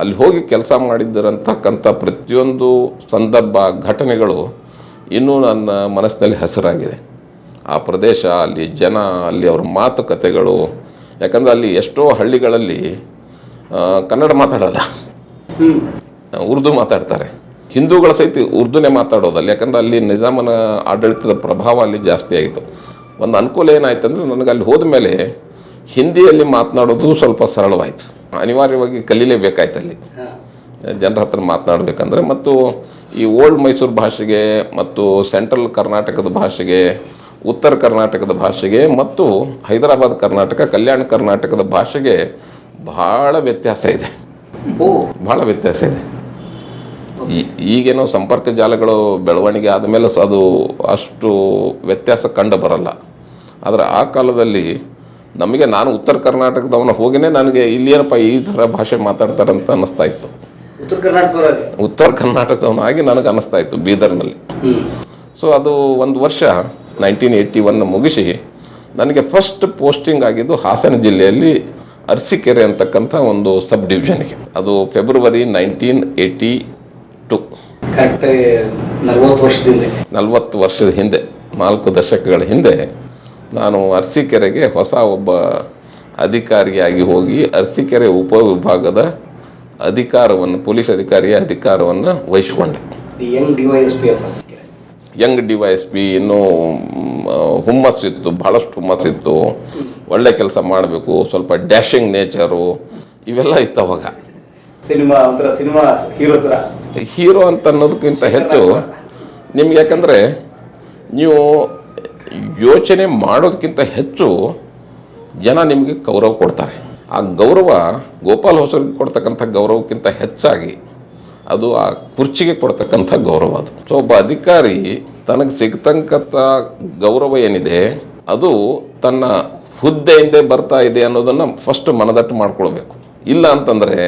ಅಲ್ಲಿ ಹೋಗಿ ಕೆಲಸ ಮಾಡಿದ್ದರಂತಕ್ಕಂಥ ಪ್ರತಿಯೊಂದು ಸಂದರ್ಭ ಘಟನೆಗಳು ಇನ್ನೂ ನನ್ನ ಮನಸ್ಸಿನಲ್ಲಿ ಹೆಸರಾಗಿದೆ. ಆ ಪ್ರದೇಶ, ಅಲ್ಲಿ ಜನ, ಅಲ್ಲಿ ಅವ್ರ ಮಾತುಕತೆಗಳು. ಯಾಕಂದರೆ ಅಲ್ಲಿ ಎಷ್ಟೋ ಹಳ್ಳಿಗಳಲ್ಲಿ ಕನ್ನಡ ಮಾತಾಡಲ್ಲ, ಉರ್ದು ಮಾತಾಡ್ತಾರೆ. ಹಿಂದೂಗಳ ಸಹಿತ ಉರ್ದುನೇ ಮಾತಾಡೋದಲ್ಲ, ಯಾಕಂದರೆ ಅಲ್ಲಿ ನಿಜಾಮನ ಆಡಳಿತದ ಪ್ರಭಾವ ಅಲ್ಲಿ ಜಾಸ್ತಿ ಆಯಿತು. ಒಂದು ಅನುಕೂಲ ಏನಾಯ್ತು ಅಂದರೆ ನನಗೆ ಅಲ್ಲಿ ಹೋದ ಮೇಲೆ ಹಿಂದಿಯಲ್ಲಿ ಮಾತನಾಡೋದು ಸ್ವಲ್ಪ ಸರಳವಾಯಿತು. ಅನಿವಾರ್ಯವಾಗಿ ಕಲೀಲೇಬೇಕಾಯ್ತು ಅಲ್ಲಿ ಜನರ ಹತ್ರ ಮಾತನಾಡಬೇಕಂದ್ರೆ. ಮತ್ತು ಈ ಓಲ್ಡ್ ಮೈಸೂರು ಭಾಷೆಗೆ ಮತ್ತು ಸೆಂಟ್ರಲ್ ಕರ್ನಾಟಕದ ಭಾಷೆಗೆ, ಉತ್ತರ ಕರ್ನಾಟಕದ ಭಾಷೆಗೆ ಮತ್ತು ಹೈದರಾಬಾದ್ ಕರ್ನಾಟಕ, ಕಲ್ಯಾಣ ಕರ್ನಾಟಕದ ಭಾಷೆಗೆ ಭಾಳ ವ್ಯತ್ಯಾಸ ಇದೆ. ಭಾಳ ವ್ಯತ್ಯಾಸ ಇದೆ. ಈಗೇನೋ ಸಂಪರ್ಕ ಜಾಲಗಳು ಬೆಳವಣಿಗೆ ಆದಮೇಲೆ ಅದು ಅಷ್ಟು ವ್ಯತ್ಯಾಸ ಕಂಡು ಬರಲ್ಲ. ಆದರೆ ಆ ಕಾಲದಲ್ಲಿ ನಮಗೆ, ನಾನು ಉತ್ತರ ಕರ್ನಾಟಕದವನ ಹೋಗಿನೇ ನನಗೆ ಇಲ್ಲಿ ಏನಪ್ಪ ಈ ಥರ ಭಾಷೆ ಮಾತಾಡ್ತಾರಂತ ಅನ್ನಿಸ್ತಾ ಇತ್ತು. ಉತ್ತರ ಕರ್ನಾಟಕದವನಾಗಿ ನನಗೆ ಅನ್ನಿಸ್ತಾ ಇತ್ತು ಬೀದರ್ನಲ್ಲಿ. ಸೊ ಅದು ಒಂದು ವರ್ಷ 1981 ಮುಗಿಸಿ ನನಗೆ ಫಸ್ಟ್ ಪೋಸ್ಟಿಂಗ್ ಆಗಿದ್ದು ಹಾಸನ ಜಿಲ್ಲೆಯಲ್ಲಿ ಅರಸೀಕೆರೆ ಅಂತಕ್ಕಂಥ ಒಂದು ಸಬ್ ಡಿವಿಷನ್ಗೆ. ಅದು ಫೆಬ್ರವರಿ 1982. 40 ವರ್ಷದ ಹಿಂದೆ, 4 ದಶಕಗಳ ಹಿಂದೆ ನಾನು ಅರಸೀಕೆರೆಗೆ ಹೊಸ ಒಬ್ಬ ಅಧಿಕಾರಿಯಾಗಿ ಹೋಗಿ ಅರಸೀಕೆರೆ ಉಪವಿಭಾಗದ ಅಧಿಕಾರವನ್ನು, ಪೊಲೀಸ್ ಅಧಿಕಾರಿಯ ಅಧಿಕಾರವನ್ನು ವಹಿಸಿಕೊಂಡೆ. Young DYSP. ಇನ್ನೂ ಹುಮ್ಮಸ್ಸಿತ್ತು, ಭಾಳಷ್ಟು ಹುಮ್ಮಸ್ಸಿತ್ತು. ಒಳ್ಳೆ ಕೆಲಸ ಮಾಡಬೇಕು, ಸ್ವಲ್ಪ ಡ್ಯಾಶಿಂಗ್ ನೇಚರು ಇವೆಲ್ಲ ಇತ್ತು ಅವಾಗ. ಸಿನಿಮಾ ಹೀರೋ ಅಂತ ಅನ್ನೋದಕ್ಕಿಂತ ಹೆಚ್ಚು ನಿಮ್ಗೆ, ಯಾಕಂದರೆ ನೀವು ಯೋಚನೆ ಮಾಡೋದಕ್ಕಿಂತ ಹೆಚ್ಚು ಜನ ನಿಮಗೆ ಗೌರವ ಕೊಡ್ತಾರೆ. ಆ ಗೌರವ ಗೋಪಾಲ್ ಹೊಸರಿಗೆ ಕೊಡ್ತಕ್ಕಂಥ ಗೌರವಕ್ಕಿಂತ ಹೆಚ್ಚಾಗಿ ಅದು ಆ ಕುರ್ಚಿಗೆ ಕೊಡ್ತಕ್ಕಂಥ ಗೌರವ ಅದು. ಸೊ ಒಬ್ಬ ಅಧಿಕಾರಿ ತನಗೆ ಸಿಗ್ತಕ್ಕಂಥ ಗೌರವ ಏನಿದೆ ಅದು ತನ್ನ ಹುದ್ದೆಯಿಂದ ಬರ್ತಾ ಇದೆ ಅನ್ನೋದನ್ನು ಫಸ್ಟ್ ಮನದಟ್ಟು ಮಾಡ್ಕೊಳ್ಬೇಕು. ಇಲ್ಲ ಅಂತಂದರೆ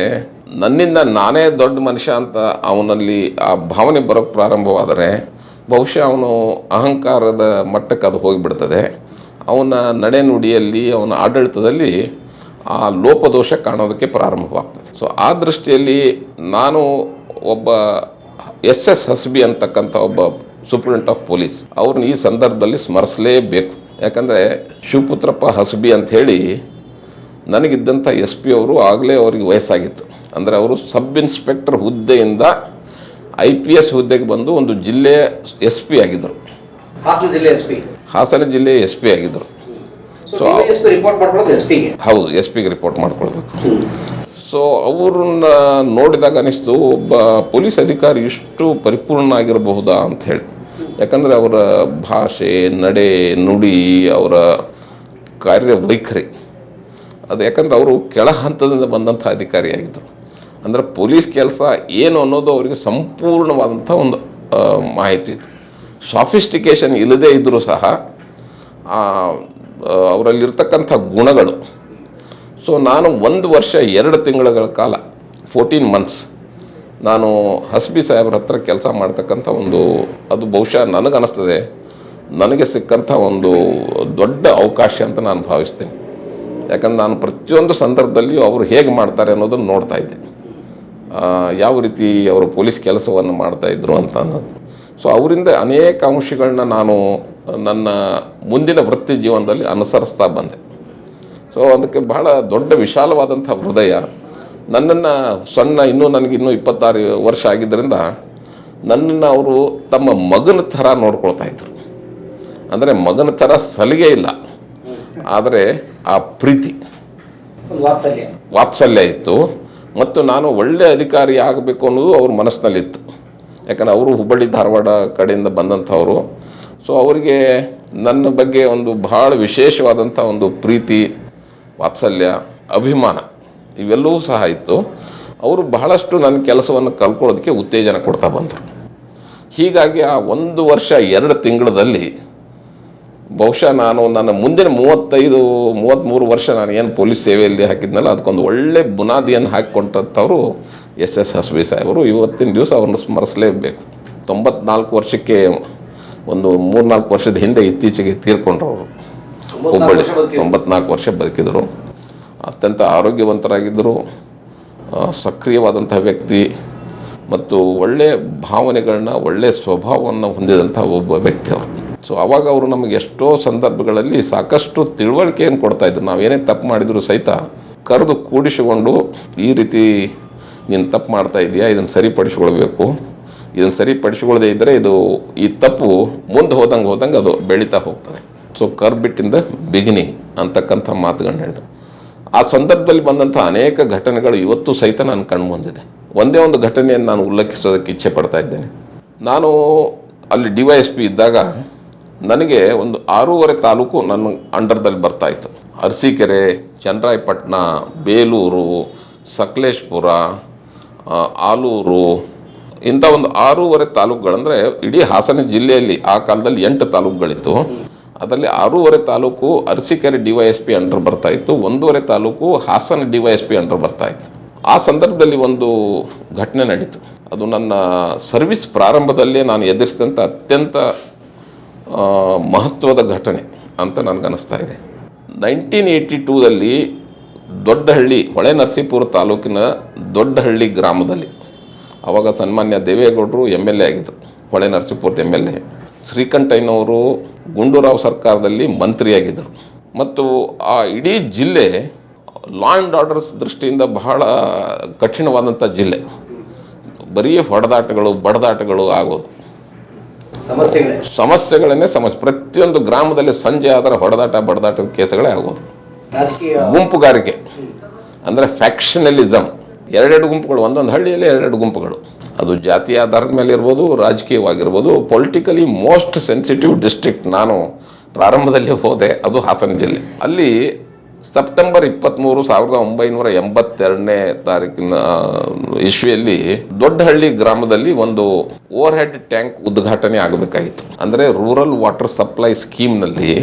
ನನ್ನಿಂದ ನಾನೇ ದೊಡ್ಡ ಮನುಷ್ಯ ಅಂತ ಅವನಲ್ಲಿ ಆ ಭಾವನೆ ಬರೋಕ್ಕೆ ಪ್ರಾರಂಭವಾದರೆ ಬಹುಶಃ ಅವನು ಅಹಂಕಾರದ ಮಟ್ಟಕ್ಕೆ ಅದು ಹೋಗಿಬಿಡ್ತದೆ. ಅವನ ನಡೆನುಡಿಯಲ್ಲಿ, ಅವನ ಆಡಳಿತದಲ್ಲಿ ಆ ಲೋಪದೋಷ ಕಾಣೋದಕ್ಕೆ ಪ್ರಾರಂಭವಾಗ್ತದೆ. ಸೊ ಆ ದೃಷ್ಟಿಯಲ್ಲಿ ನಾನು ಒಬ್ಬ SS ಹಸ್ಬಿ ಅಂತಕ್ಕಂಥ ಒಬ್ಬ ಸೂಪ್ರಿಂಟ್ ಆಫ್ ಪೊಲೀಸ್ ಅವ್ರನ್ನ ಈ ಸಂದರ್ಭದಲ್ಲಿ ಸ್ಮರಿಸಲೇಬೇಕು. ಯಾಕಂದರೆ ಶಿವಪುತ್ರಪ್ಪ ಹಸ್ಬಿ ಅಂಥೇಳಿ ನನಗಿದ್ದಂಥ SP ಅವರು ಆಗಲೇ ಅವ್ರಿಗೆ ವಯಸ್ಸಾಗಿತ್ತು. ಅಂದರೆ ಅವರು ಸಬ್ ಇನ್ಸ್ಪೆಕ್ಟರ್ ಹುದ್ದೆಯಿಂದ IPS ಹುದ್ದೆಗೆ ಬಂದು ಒಂದು ಜಿಲ್ಲೆಯ SP ಆಗಿದ್ದರು. ಹಾಸನ ಜಿಲ್ಲೆ SP. ಹಾಸನ ಜಿಲ್ಲೆಯ SP ಆಗಿದ್ದರು. ಸೊ ರಿಪೋರ್ಟ್ ಮಾಡ್ಕೊಳ್ಳೋದು SP ಗೆ. ಹೌದು, SP ಗೆ ರಿಪೋರ್ಟ್ ಮಾಡ್ಕೊಳ್ಬೇಕು. ಸೊ ಅವ್ರನ್ನ ನೋಡಿದಾಗ ಅನಿಸ್ತು, ಒಬ್ಬ ಪೊಲೀಸ್ ಅಧಿಕಾರಿ ಇಷ್ಟು ಪರಿಪೂರ್ಣ ಆಗಿರಬಹುದಾ ಅಂತ ಹೇಳಿ. ಯಾಕಂದರೆ ಅವರ ಭಾಷೆ, ನಡೆ, ನುಡಿ, ಅವರ ಕಾರ್ಯವೈಖರಿ ಅದು, ಯಾಕಂದರೆ ಅವರು ಕೆಳ ಹಂತದಿಂದ ಬಂದಂಥ ಅಧಿಕಾರಿಯಾಗಿದ್ದರು. ಅಂದರೆ ಪೊಲೀಸ್ ಕೆಲಸ ಏನು ಅನ್ನೋದು ಅವರಿಗೆ ಸಂಪೂರ್ಣವಾದಂಥ ಒಂದು ಮಾಹಿತಿ ಇತ್ತು. ಸಾಫಿಸ್ಟಿಕೇಷನ್ ಇಲ್ಲದೇ ಇದ್ದರೂ ಸಹ ಅವರಲ್ಲಿರ್ತಕ್ಕಂಥ ಗುಣಗಳು. ಸೊ ನಾನು 1 ವರ್ಷ 2 ತಿಂಗಳ ಕಾಲ 14 months ನಾನು ಹಸ್ಬಿ ಸಾಹೇಬ್ರ ಹತ್ರ ಕೆಲಸ ಮಾಡ್ತಕ್ಕಂಥ ಅದು ಬಹುಶಃ ನನಗನ್ನಿಸ್ತದೆ ನನಗೆ ಸಿಕ್ಕಂಥ ಒಂದು ದೊಡ್ಡ ಅವಕಾಶ ಅಂತ ನಾನು ಭಾವಿಸ್ತೇನೆ. ಯಾಕಂದ್ರೆ ನಾನು ಪ್ರತಿಯೊಂದು ಸಂದರ್ಭದಲ್ಲಿಯೂ ಅವರು ಹೇಗೆ ಮಾಡ್ತಾರೆ ಅನ್ನೋದನ್ನು ನೋಡ್ತಾ ಇದ್ದೆ, ಯಾವ ರೀತಿ ಅವರು ಪೊಲೀಸ್ ಕೆಲಸವನ್ನು ಮಾಡ್ತಾಯಿದ್ರು ಅಂತ ಅನ್ನೋದು. ಸೊ ಅವರಿಂದ ಅನೇಕ ಅಂಶಗಳನ್ನ ನಾನು ನನ್ನ ಮುಂದಿನ ವೃತ್ತಿ ಜೀವನದಲ್ಲಿ ಅನುಸರಿಸ್ತಾ ಬಂದೆ. ಸೊ ಅದಕ್ಕೆ ಬಹಳ ದೊಡ್ಡ ವಿಶಾಲವಾದಂಥ ಹೃದಯ. ನನ್ನನ್ನು ನನಗಿನ್ನೂ 26 ವರ್ಷ ಆಗಿದ್ದರಿಂದ ನನ್ನನ್ನು ಅವರು ತಮ್ಮ ಮಗನ ಥರ ನೋಡ್ಕೊಳ್ತಾ ಇದ್ರು. ಅಂದರೆ ಮಗನ ಥರ ಸಲಿಗೆ ಇಲ್ಲ, ಆದರೆ ಆ ಪ್ರೀತಿ, ವಾತ್ಸಲ್ಯ ಇತ್ತು. ಮತ್ತು ನಾನು ಒಳ್ಳೆಯ ಅಧಿಕಾರಿ ಆಗಬೇಕು ಅನ್ನೋದು ಅವ್ರ ಮನಸ್ಸಿನಲ್ಲಿತ್ತು. ಯಾಕಂದರೆ ಅವರು ಹುಬ್ಬಳ್ಳಿ ಧಾರವಾಡ ಕಡೆಯಿಂದ ಬಂದಂಥವರು. ಸೊ ಅವರಿಗೆ ನನ್ನ ಬಗ್ಗೆ ಒಂದು ಭಾಳ ವಿಶೇಷವಾದಂಥ ಒಂದು ಪ್ರೀತಿ, ವಾತ್ಸಲ್ಯ, ಅಭಿಮಾನ ಇವೆಲ್ಲವೂ ಸಹ ಇತ್ತು. ಅವರು ಬಹಳಷ್ಟು ನನ್ನ ಕೆಲಸವನ್ನು ಕಲ್ಕೊಳ್ಳೋದಕ್ಕೆ ಉತ್ತೇಜನ ಕೊಡ್ತಾ ಬಂದರು. ಹೀಗಾಗಿ ಆ 1 ವರ್ಷ 2 ತಿಂಗಳಲ್ಲಿ ಬಹುಶಃ ನಾನು ನನ್ನ ಮುಂದಿನ 33 ವರ್ಷ ನಾನು ಏನು ಪೊಲೀಸ್ ಸೇವೆಯಲ್ಲಿ ಹಾಕಿದ್ನಲ್ಲ ಅದಕ್ಕೊಂದು ಒಳ್ಳೆ ಬುನಾದಿಯನ್ನು ಹಾಕಿಕೊಂಡಂಥವ್ರು SS ಹಸ್ಬಿ ಸಾಹೇಬರು. ಇವತ್ತಿನ ದಿವಸ ಅವ್ರನ್ನ ಸ್ಮರಿಸಲೇಬೇಕು. 94 ವರ್ಷಕ್ಕೆ ಒಂದು 3-4 ವರ್ಷದ ಹಿಂದೆ ಇತ್ತೀಚೆಗೆ ತೀರ್ಕೊಂಡ್ರು ಅವರು. ಹುಬ್ಬಳ್ಳಿ 94 ವರ್ಷ ಬದುಕಿದರು. ಅತ್ಯಂತ ಆರೋಗ್ಯವಂತರಾಗಿದ್ದರು, ಸಕ್ರಿಯವಾದಂಥ ವ್ಯಕ್ತಿ ಮತ್ತು ಒಳ್ಳೆಯ ಭಾವನೆಗಳನ್ನ, ಒಳ್ಳೆಯ ಸ್ವಭಾವವನ್ನು ಹೊಂದಿದಂಥ ಒಬ್ಬ ವ್ಯಕ್ತಿ ಅವರು. ಸೊ ಆವಾಗ ಅವರು ನಮಗೆ ಎಷ್ಟೋ ಸಂದರ್ಭಗಳಲ್ಲಿ ಸಾಕಷ್ಟು ತಿಳುವಳಿಕೆಯನ್ನು ಕೊಡ್ತಾಯಿದ್ರು. ನಾವೇನೇ ತಪ್ಪು ಮಾಡಿದರೂ ಸಹಿತ ಕರೆದು ಕೂಡಿಸಿಕೊಂಡು, ಈ ರೀತಿ ನೀನು ತಪ್ಪು ಮಾಡ್ತಾ ಇದೆಯಾ, ಇದನ್ನು ಸರಿಪಡಿಸ್ಕೊಳ್ಬೇಕು, ಇದನ್ನು ಸರಿಪಡಿಸ್ಕೊಳ್ಳದೆ ಇದ್ದರೆ ಈ ತಪ್ಪು ಮುಂದೆ ಹೋದಂಗೆ ಅದು ಬೆಳೀತಾ ಹೋಗ್ತದೆ. ಸೊ ಕರ್ಬಿಟ್ಟಿಂದ ಬಿಗಿನಿಂಗ್ ಅಂತಕ್ಕಂಥ ಮಾತುಗಳನ್ನ ಹೇಳಿದ್ರು. ಆ ಸಂದರ್ಭದಲ್ಲಿ ಬಂದಂಥ ಅನೇಕ ಘಟನೆಗಳು ಇವತ್ತು ಸಹಿತ ನಾನು ಕಣ್ಮುಂದಿದೆ. ಒಂದೇ ಒಂದು ಘಟನೆಯನ್ನು ನಾನು ಉಲ್ಲೇಖಿಸೋದಕ್ಕೆ ಇಚ್ಛೆ ಪಡ್ತಾ ಇದ್ದೇನೆ. ನಾನು ಅಲ್ಲಿ DYSP ಇದ್ದಾಗ ನನಗೆ ಒಂದು 6 ತಾಲೂಕು ನನ್ನ ಅಂಡರ್ದಲ್ಲಿ ಬರ್ತಾಯಿತ್ತು. ಅರಸೀಕೆರೆ, ಚನ್ನರಾಯಪಟ್ಟಣ, ಬೇಲೂರು, ಸಕಲೇಶ್ಪುರ, ಆಲೂರು, ಇಂಥ ಒಂದು 6 ತಾಲೂಕುಗಳಂದರೆ ಇಡೀ ಹಾಸನ ಜಿಲ್ಲೆಯಲ್ಲಿ ಆ ಕಾಲದಲ್ಲಿ 8 ತಾಲೂಕುಗಳಿತ್ತು. ಅದರಲ್ಲಿ 6 ತಾಲೂಕು ಅರಸೀಕೆರೆ DYSP ಅಂಡರ್ ಬರ್ತಾಯಿತ್ತು, 1 ತಾಲೂಕು ಹಾಸನ DYSP ಅಂಡರ್ ಬರ್ತಾಯಿತ್ತು. ಆ ಸಂದರ್ಭದಲ್ಲಿ ಒಂದು ಘಟನೆ ನಡೀತು. ಅದು ನನ್ನ ಸರ್ವಿಸ್ ಪ್ರಾರಂಭದಲ್ಲೇ ನಾನು ಎದುರಿಸಿದಂಥ ಅತ್ಯಂತ ಮಹತ್ವದ ಘಟನೆ ಅಂತ ನನಗನ್ನಿಸ್ತಾ ಇದೆ. 1982ರಲ್ಲಿ ದೊಡ್ಡಹಳ್ಳಿ, ಹೊಳೆ ನರಸೀಪುರ ತಾಲೂಕಿನ ದೊಡ್ಡಹಳ್ಳಿ ಗ್ರಾಮದಲ್ಲಿ, ಆವಾಗ ಸನ್ಮಾನ್ಯ ದೇವೇಗೌಡರು MLA ಆಗಿದ್ದರು, ಹೊಳೆ ನರಸೀಪುರದ MLA. ಶ್ರೀಕಂಠಯ್ಯನವರು ಗುಂಡೂರಾವ್ ಸರ್ಕಾರದಲ್ಲಿ ಮಂತ್ರಿಯಾಗಿದ್ದರು. ಮತ್ತು ಆ ಇಡೀ ಜಿಲ್ಲೆ ಲಾ ಆ್ಯಂಡ್ ಆರ್ಡರ್ಸ್ ದೃಷ್ಟಿಯಿಂದ ಬಹಳ ಕಠಿಣವಾದಂಥ ಜಿಲ್ಲೆ. ಬರೀ ಹೊಡೆದಾಟಗಳು, ಬಡದಾಟಗಳು ಆಗೋದು, ಸಮಸ್ಯೆಗಳನ್ನೇ ಪ್ರತಿಯೊಂದು ಗ್ರಾಮದಲ್ಲಿ ಸಂಜೆ ಆದರೆ ಬಡದಾಟದ ಕೇಸುಗಳೇ ಆಗೋದು. ಗುಂಪುಗಾರಿಕೆ ಅಂದರೆ ಫ್ಯಾಕ್ಷನಲಿಸಮ್, 2 ಗುಂಪುಗಳು, ಒಂದೊಂದು ಹಳ್ಳಿಯಲ್ಲಿ 2 ಗುಂಪುಗಳು. ಅದು ಜಾತಿ ಆಧಾರದ ಮೇಲೆ ಇರ್ಬೋದು, ರಾಜಕೀಯವಾಗಿರ್ಬೋದು. ಪೊಲಿಟಿಕಲಿ ಮೋಸ್ಟ್ ಸೆನ್ಸಿಟಿವ್ ಡಿಸ್ಟ್ರಿಕ್ಟ್ ನಾನು ಪ್ರಾರಂಭದಲ್ಲಿ ಹೋದೆ, ಅದು ಹಾಸನ ಜಿಲ್ಲೆ. ಅಲ್ಲಿ ಸೆಪ್ಟೆಂಬರ್ 23, 1982ನೇ ತಾರೀಕಿನ ಇಸ್ವಿಯಲ್ಲಿ ದೊಡ್ಡಹಳ್ಳಿ ಗ್ರಾಮದಲ್ಲಿ ಒಂದು ಓವರ್ ಹೆಡ್ ಟ್ಯಾಂಕ್ ಉದ್ಘಾಟನೆ ಆಗಬೇಕಾಗಿತ್ತು. ಅಂದರೆ ರೂರಲ್ ವಾಟರ್ ಸಪ್ಲೈ ಸ್ಕೀಮ್ನಲ್ಲಿ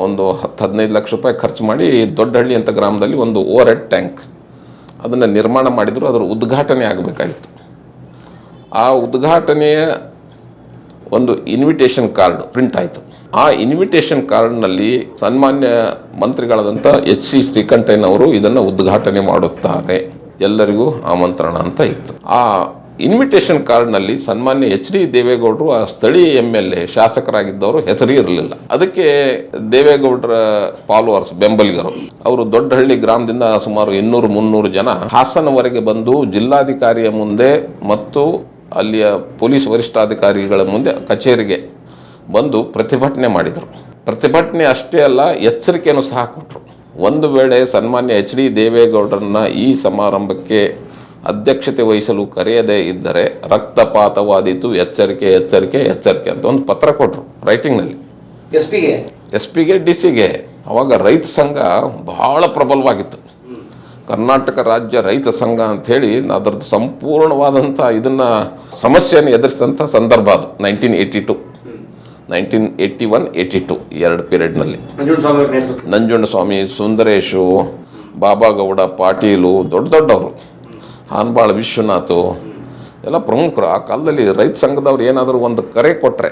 ಒಂದು 10-15 ಲಕ್ಷ ರೂಪಾಯಿ ಖರ್ಚು ಮಾಡಿ ದೊಡ್ಡಹಳ್ಳಿ ಅಂತ ಗ್ರಾಮದಲ್ಲಿ ಒಂದು ಓವರ್ ಹೆಡ್ ಟ್ಯಾಂಕ್ ಅದನ್ನು ನಿರ್ಮಾಣ ಮಾಡಿದ್ರು. ಅದರ ಉದ್ಘಾಟನೆ ಆಗಬೇಕಾಗಿತ್ತು. ಆ ಉದ್ಘಾಟನೆಯ ಒಂದು ಇನ್ವಿಟೇಷನ್ ಕಾರ್ಡ್ ಪ್ರಿಂಟ್ ಆಯಿತು. ಆ ಇನ್ವಿಟೇಷನ್ ಕಾರ್ಡ್ನಲ್ಲಿ ಸನ್ಮಾನ್ಯ ಮಂತ್ರಿಗಳಾದಂಥ HC ಶ್ರೀಕಂಠಯ್ಯನವರು ಇದನ್ನು ಉದ್ಘಾಟನೆ ಮಾಡುತ್ತಾರೆ, ಎಲ್ಲರಿಗೂ ಆಮಂತ್ರಣ ಅಂತ ಇತ್ತು. ಆ ಇನ್ವಿಟೇಷನ್ ಕಾರ್ಡ್ನಲ್ಲಿ ಸನ್ಮಾನ್ಯ ಎಚ್ ಡಿ ದೇವೇಗೌಡರು ಆ ಸ್ಥಳೀಯ MLA ಶಾಸಕರಾಗಿದ್ದವರು ಹೆಸರು ಇರಲಿಲ್ಲ. ಅದಕ್ಕೆ ದೇವೇಗೌಡರ ಫಾಲೋವರ್ಸ್ ಬೆಂಬಲಿಗರು ಅವರು ದೊಡ್ಡಹಳ್ಳಿ ಗ್ರಾಮದಿಂದ ಸುಮಾರು 200-300 ಜನ ಹಾಸನವರೆಗೆ ಬಂದು ಜಿಲ್ಲಾಧಿಕಾರಿಯ ಮುಂದೆ ಮತ್ತು ಅಲ್ಲಿಯ ಪೊಲೀಸ್ ವರಿಷ್ಠಾಧಿಕಾರಿಗಳ ಮುಂದೆ ಕಚೇರಿಗೆ ಬಂದು ಪ್ರತಿಭಟನೆ ಮಾಡಿದರು. ಪ್ರತಿಭಟನೆ ಅಷ್ಟೇ ಅಲ್ಲ, ಎಚ್ಚರಿಕೆಯನ್ನು ಸಹ ಕೊಟ್ಟರು. ಒಂದು ವೇಳೆ ಸನ್ಮಾನ್ಯ ಎಚ್ ಡಿ ದೇವೇಗೌಡರನ್ನ ಈ ಸಮಾರಂಭಕ್ಕೆ ಅಧ್ಯಕ್ಷತೆ ವಹಿಸಲು ಕರೆಯದೇ ಇದ್ದರೆ ರಕ್ತಪಾತವಾದೀತು, ಎಚ್ಚರಿಕೆ ಎಚ್ಚರಿಕೆ ಎಚ್ಚರಿಕೆ ಅಂತ ಒಂದು ಪತ್ರ ಕೊಟ್ಟರು ರೈಟಿಂಗ್ನಲ್ಲಿ. ಎಸ್ ಪಿಗೆ DC ಗೆ. ಅವಾಗ ರೈತ ಸಂಘ ಬಹಳ ಪ್ರಬಲವಾಗಿತ್ತು. ಕರ್ನಾಟಕ ರಾಜ್ಯ ರೈತ ಸಂಘ ಅಂಥೇಳಿ ಅದರದ್ದು ಸಂಪೂರ್ಣವಾದಂಥ ಇದನ್ನು ಸಮಸ್ಯೆಯನ್ನು ಎದುರಿಸಿದಂಥ ಸಂದರ್ಭ ಅದು 1981-82 ಎರಡು ಪೀರಿಯಡ್ನಲ್ಲಿ. ನಂಜುಂಡಸ್ವಾಮಿ, ಸುಂದರೇಶು, ಬಾಬಾಗೌಡ ಪಾಟೀಲು, ದೊಡ್ಡವರು, ಹಾನ್ಬಾಳ್ ವಿಶ್ವನಾಥ್ ಎಲ್ಲ ಪ್ರಮುಖರು. ಆ ಕಾಲದಲ್ಲಿ ರೈತ ಸಂಘದವ್ರು ಏನಾದರೂ ಒಂದು ಕರೆ ಕೊಟ್ಟರೆ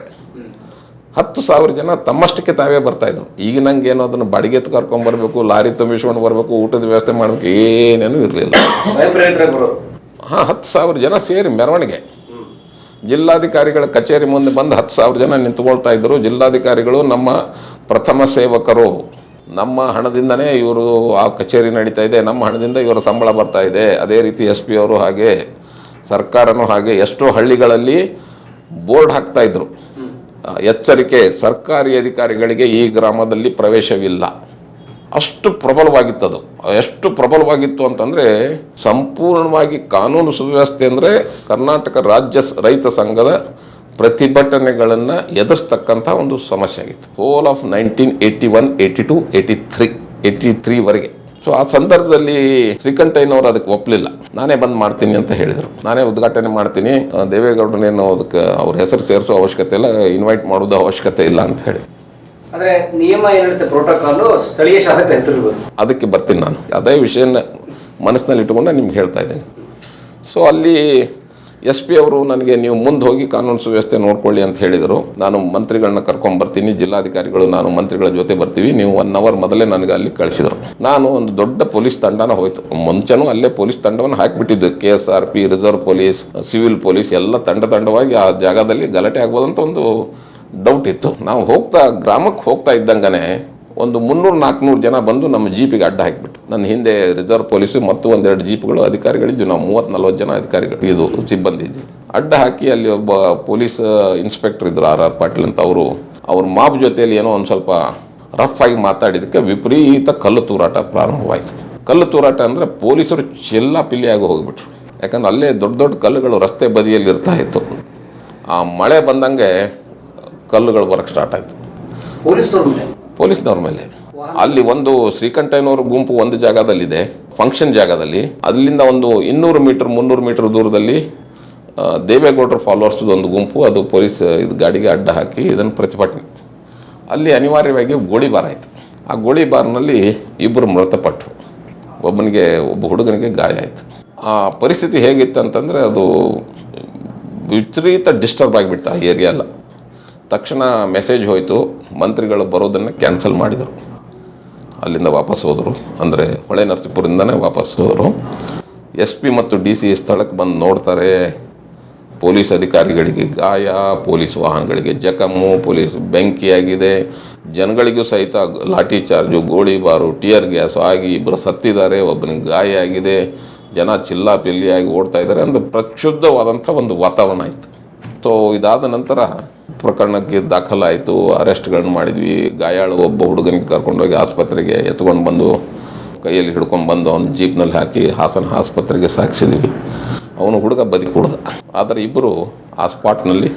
10,000 ಜನ ತಮ್ಮಷ್ಟಕ್ಕೆ ತಾವೇ ಬರ್ತಾಯಿದ್ರು. ಈಗಿನಂಗೆ ಏನೋ ಅದನ್ನು ಬಾಡಿಗೆ ಕರ್ಕೊಂಡ್ಬರ್ಬೇಕು, ಲಾರಿ ತುಂಬಿಸ್ಕೊಂಡು ಬರಬೇಕು, ಊಟದ ವ್ಯವಸ್ಥೆ ಮಾಡಬೇಕು, ಏನೇನೂ ಇರಲಿಲ್ಲ. 10,000 ಜನ ಸೇರಿ ಮೆರವಣಿಗೆ ಜಿಲ್ಲಾಧಿಕಾರಿಗಳ ಕಚೇರಿ ಮುಂದೆ ಬಂದು 10,000 ಜನ ನಿಂತ್ಕೊಳ್ತಾ ಇದ್ರು. ಜಿಲ್ಲಾಧಿಕಾರಿಗಳು ನಮ್ಮ ಪ್ರಥಮ ಸೇವಕರು, ನಮ್ಮ ಹಣದಿಂದನೇ ಇವರು ಆ ಕಚೇರಿ ನಡೀತಾ ಇದೆ, ನಮ್ಮ ಹಣದಿಂದ ಇವರ ಸಂಬಳ ಬರ್ತಾ ಇದೆ. ಅದೇ ರೀತಿ SP ಅವರು ಹಾಗೆ, ಸರ್ಕಾರನೂ ಹಾಗೆ. ಎಷ್ಟೋ ಹಳ್ಳಿಗಳಲ್ಲಿ ಬೋರ್ಡ್ ಹಾಕ್ತಾ ಇದ್ರು, ಎಚ್ಚರಿಕೆ, ಸರ್ಕಾರಿ ಅಧಿಕಾರಿಗಳಿಗೆ ಈ ಗ್ರಾಮದಲ್ಲಿ ಪ್ರವೇಶವಿಲ್ಲ. ಅಷ್ಟು ಪ್ರಬಲವಾಗಿತ್ತದು. ಎಷ್ಟು ಪ್ರಬಲವಾಗಿತ್ತು ಅಂತಂದರೆ ಸಂಪೂರ್ಣವಾಗಿ ಕಾನೂನು ಸುವ್ಯವಸ್ಥೆ ಅಂದರೆ ಕರ್ನಾಟಕ ರಾಜ್ಯ ರೈತ ಸಂಘದ ಪ್ರತಿಭಟನೆಗಳನ್ನು ಎದುರಿಸ್ತಕ್ಕಂಥ ಒಂದು ಸಮಸ್ಯೆ ಆಗಿತ್ತು. Hole of 1981, 82, 83ವರೆಗೆ. ಸೊ ಆ ಸಂದರ್ಭದಲ್ಲಿ ಶ್ರೀಕಂಠಯ್ಯನವರು ಅದಕ್ಕೆ ಒಪ್ಪಲಿಲ್ಲ. ನಾನೇ ಬಂದು ಮಾಡ್ತೀನಿ ಅಂತ ಹೇಳಿದರು. ನಾನೇ ಉದ್ಘಾಟನೆ ಮಾಡ್ತೀನಿ, ದೇವೇಗೌಡನೇನು ಅದಕ್ಕೆ ಅವ್ರ ಹೆಸರು ಸೇರಿಸೋ ಅವಶ್ಯಕತೆ ಇಲ್ಲ, ಇನ್ವೈಟ್ ಮಾಡೋದು ಅವಶ್ಯಕತೆ ಇಲ್ಲ ಅಂತ ಹೇಳಿ. ಆದರೆ ನಿಯಮ ಏನಿರುತ್ತೆ, ಪ್ರೋಟೋಕಾಲು, ಸ್ಥಳೀಯ ಶಾಸಕರ ಹೆಸರು, ಅದಕ್ಕೆ ಬರ್ತೀನಿ ನಾನು. ಅದೇ ವಿಷಯನ ಮನಸ್ಸಿನಲ್ಲಿ ಇಟ್ಟುಕೊಂಡು ನಿಮ್ಗೆ ಹೇಳ್ತಾ ಇದ್ದೇನೆ. ಸೊ ಅಲ್ಲಿ SP ಅವರು ನನಗೆ ನೀವು ಮುಂದೆ ಹೋಗಿ ಕಾನೂನು ಸುವ್ಯವಸ್ಥೆ ನೋಡ್ಕೊಳ್ಳಿ ಅಂತ ಹೇಳಿದರು. ನಾನು ಮಂತ್ರಿಗಳನ್ನ ಕರ್ಕೊಂಡ್ಬರ್ತೀನಿ, ಜಿಲ್ಲಾಧಿಕಾರಿಗಳು ನಾನು ಮಂತ್ರಿಗಳ ಜೊತೆ ಬರ್ತೀವಿ, ನೀವು 1 ಅವರ್ ಮೊದಲೇ ನನಗೆ ಅಲ್ಲಿ ಕಳಿಸಿದರು. ನಾನು ಒಂದು ದೊಡ್ಡ ಪೊಲೀಸ್ ತಂಡನ ಹೋಯ್ತು. ಮುಂಚೆನೂ ಅಲ್ಲೇ ಪೊಲೀಸ್ ತಂಡವನ್ನು ಹಾಕಿಬಿಟ್ಟಿದ್ದು. KSRP, reserve police, civil police ಎಲ್ಲ ತಂಡವಾಗಿ ಆ ಜಾಗದಲ್ಲಿ ಗಲಾಟೆ ಆಗ್ಬೋದಂತ ಒಂದು ಡೌಟ್ ಇತ್ತು. ನಾವು ಗ್ರಾಮಕ್ಕೆ ಹೋಗ್ತಾ ಇದ್ದಂಗನೆ ಒಂದು 300-400 ಜನ ಬಂದು ನಮ್ಮ ಜೀಪಿಗೆ ಅಡ್ಡ ಹಾಕಿಬಿಟ್ಟು, ನನ್ನ ಹಿಂದೆ ರಿಸರ್ವ್ ಪೊಲೀಸು ಮತ್ತು 1-2 ಜೀಪ್ಗಳು ಅಧಿಕಾರಿಗಳಿದ್ವಿ. ನಾವು 30-40 ಜನ ಅಧಿಕಾರಿಗಳು, ಇದು ಸಿಬ್ಬಂದಿ ಇದ್ವಿ. ಅಡ್ಡ ಹಾಕಿ ಅಲ್ಲಿ ಒಬ್ಬ ಪೊಲೀಸ್ ಇನ್ಸ್ಪೆಕ್ಟರ್ ಇದ್ರು, RR ಪಾಟೀಲ್ ಅಂತ. ಅವ್ರ ಮಾಪ್ ಜೊತೆಯಲ್ಲಿ ಏನೋ ಒಂದು ಸ್ವಲ್ಪ ರಫ್ ಆಗಿ ಮಾತಾಡಿದಕ್ಕೆ ವಿಪರೀತ ಕಲ್ಲು ತೂರಾಟ ಪ್ರಾರಂಭವಾಯಿತು. ಕಲ್ಲು ತೂರಾಟ ಅಂದರೆ ಪೊಲೀಸರು ಚಿಲ್ಲಾಪಿಲ್ಲಿಯಾಗಿ ಹೋಗಿಬಿಟ್ರು. ಯಾಕಂದ್ರೆ ಅಲ್ಲೇ ದೊಡ್ಡ ಕಲ್ಲುಗಳು ರಸ್ತೆ ಬದಿಯಲ್ಲಿ ಇರ್ತಾ ಇತ್ತು. ಆ ಮಳೆ ಬಂದಂಗೆ ಕಲ್ಲುಗಳು ಬರೋಕ್ಕೆ ಸ್ಟಾರ್ಟ್ ಆಯಿತು ಪೊಲೀಸ್ನವ್ರ ಮೇಲೆ. ಅಲ್ಲಿ ಒಂದು ಶ್ರೀಕಂಠಯ್ಯನವ್ರ ಗುಂಪು ಒಂದು ಜಾಗದಲ್ಲಿದೆ, ಫಂಕ್ಷನ್ ಜಾಗದಲ್ಲಿ. ಅಲ್ಲಿಂದ ಒಂದು 200 ಮೀಟರ್ 300 ಮೀಟರ್ ದೂರದಲ್ಲಿ ದೇವೇಗೌಡರ ಫಾಲೋವರ್ಸ್ದು ಒಂದು ಗುಂಪು, ಅದು ಪೊಲೀಸ್ ಗಾಡಿಗೆ ಅಡ್ಡ ಹಾಕಿ ಇದನ್ನು ಪ್ರತಿಭಟನೆ. ಅಲ್ಲಿ ಅನಿವಾರ್ಯವಾಗಿ ಗೋಳಿಬಾರ್ ಆಯಿತು. ಆ ಗೋಳಿಬಾರ್ನಲ್ಲಿ 2 ಮೃತಪಟ್ಟರು. ಒಬ್ಬ ಹುಡುಗನಿಗೆ ಗಾಯ ಆಯಿತು. ಆ ಪರಿಸ್ಥಿತಿ ಹೇಗಿತ್ತು ಅಂತಂದರೆ ಅದು ವಿಪರೀತ ಡಿಸ್ಟರ್ಬ್ ಆಗಿಬಿಡ್ತು ಆ ಏರಿಯಾ ಎಲ್ಲ. ತಕ್ಷಣ ಮೆಸೇಜ್ ಹೋಯಿತು, ಮಂತ್ರಿಗಳು ಬರೋದನ್ನು ಕ್ಯಾನ್ಸಲ್ ಮಾಡಿದರು. ಅಲ್ಲಿಂದ ವಾಪಸ್ ಹೋದರು, ಅಂದರೆ ಹೊಳೆ ನರಸೀಪುರದಿಂದನೇ ವಾಪಸ್ ಹೋದರು. SP ಮತ್ತು DC ಸ್ಥಳಕ್ಕೆ ಬಂದು ನೋಡ್ತಾರೆ, ಪೊಲೀಸ್ ಅಧಿಕಾರಿಗಳಿಗೆ ಗಾಯ, ಪೊಲೀಸ್ ವಾಹನಗಳಿಗೆ ಜಖಮು, ಪೊಲೀಸ್ ಬೆಂಕಿಯಾಗಿದೆ, ಜನಗಳಿಗೂ ಸಹಿತ ಲಾಠಿ ಚಾರ್ಜು, ಗೋಳಿಬಾರು, ಟಿಯರ್ ಗ್ಯಾಸು ಆಗಿ 2 ಸತ್ತಿದ್ದಾರೆ, ಒಬ್ಬನಿಗೆ ಗಾಯ ಆಗಿದೆ, ಜನ ಚಿಲ್ಲಾಪಿಲ್ಲಿಯಾಗಿ ಓಡ್ತಾ ಇದ್ದಾರೆ. ಅಂದರೆ ಪ್ರಕ್ಷುಬ್ಧವಾದಂಥ ಒಂದು ವಾತಾವರಣ ಆಯಿತು. ಸೊ ಇದಾದ ನಂತರ ಪ್ರಕರಣಕ್ಕೆ ದಾಖಲಾಯಿತು, ಅರೆಸ್ಟ್ಗಳನ್ನು ಮಾಡಿದ್ವಿ. ಗಾಯಾಳು ಒಬ್ಬ ಹುಡುಗನಿಗೆ ಕರ್ಕೊಂಡೋಗಿ ಆಸ್ಪತ್ರೆಗೆ ಎತ್ಕೊಂಡು ಬಂದು ಕೈಯಲ್ಲಿ ಹಿಡ್ಕೊಂಡು ಬಂದು ಅವನು ಜೀಪ್ನಲ್ಲಿ ಹಾಕಿ ಹಾಸನ ಆಸ್ಪತ್ರೆಗೆ ಸಾಗಿಸಿದ್ವಿ. ಅವನು ಹುಡುಗ ಬದುಕುಳಿದ. ಆದರೆ 2 ಆ ಸ್ಪಾಟ್ನಲ್ಲಿ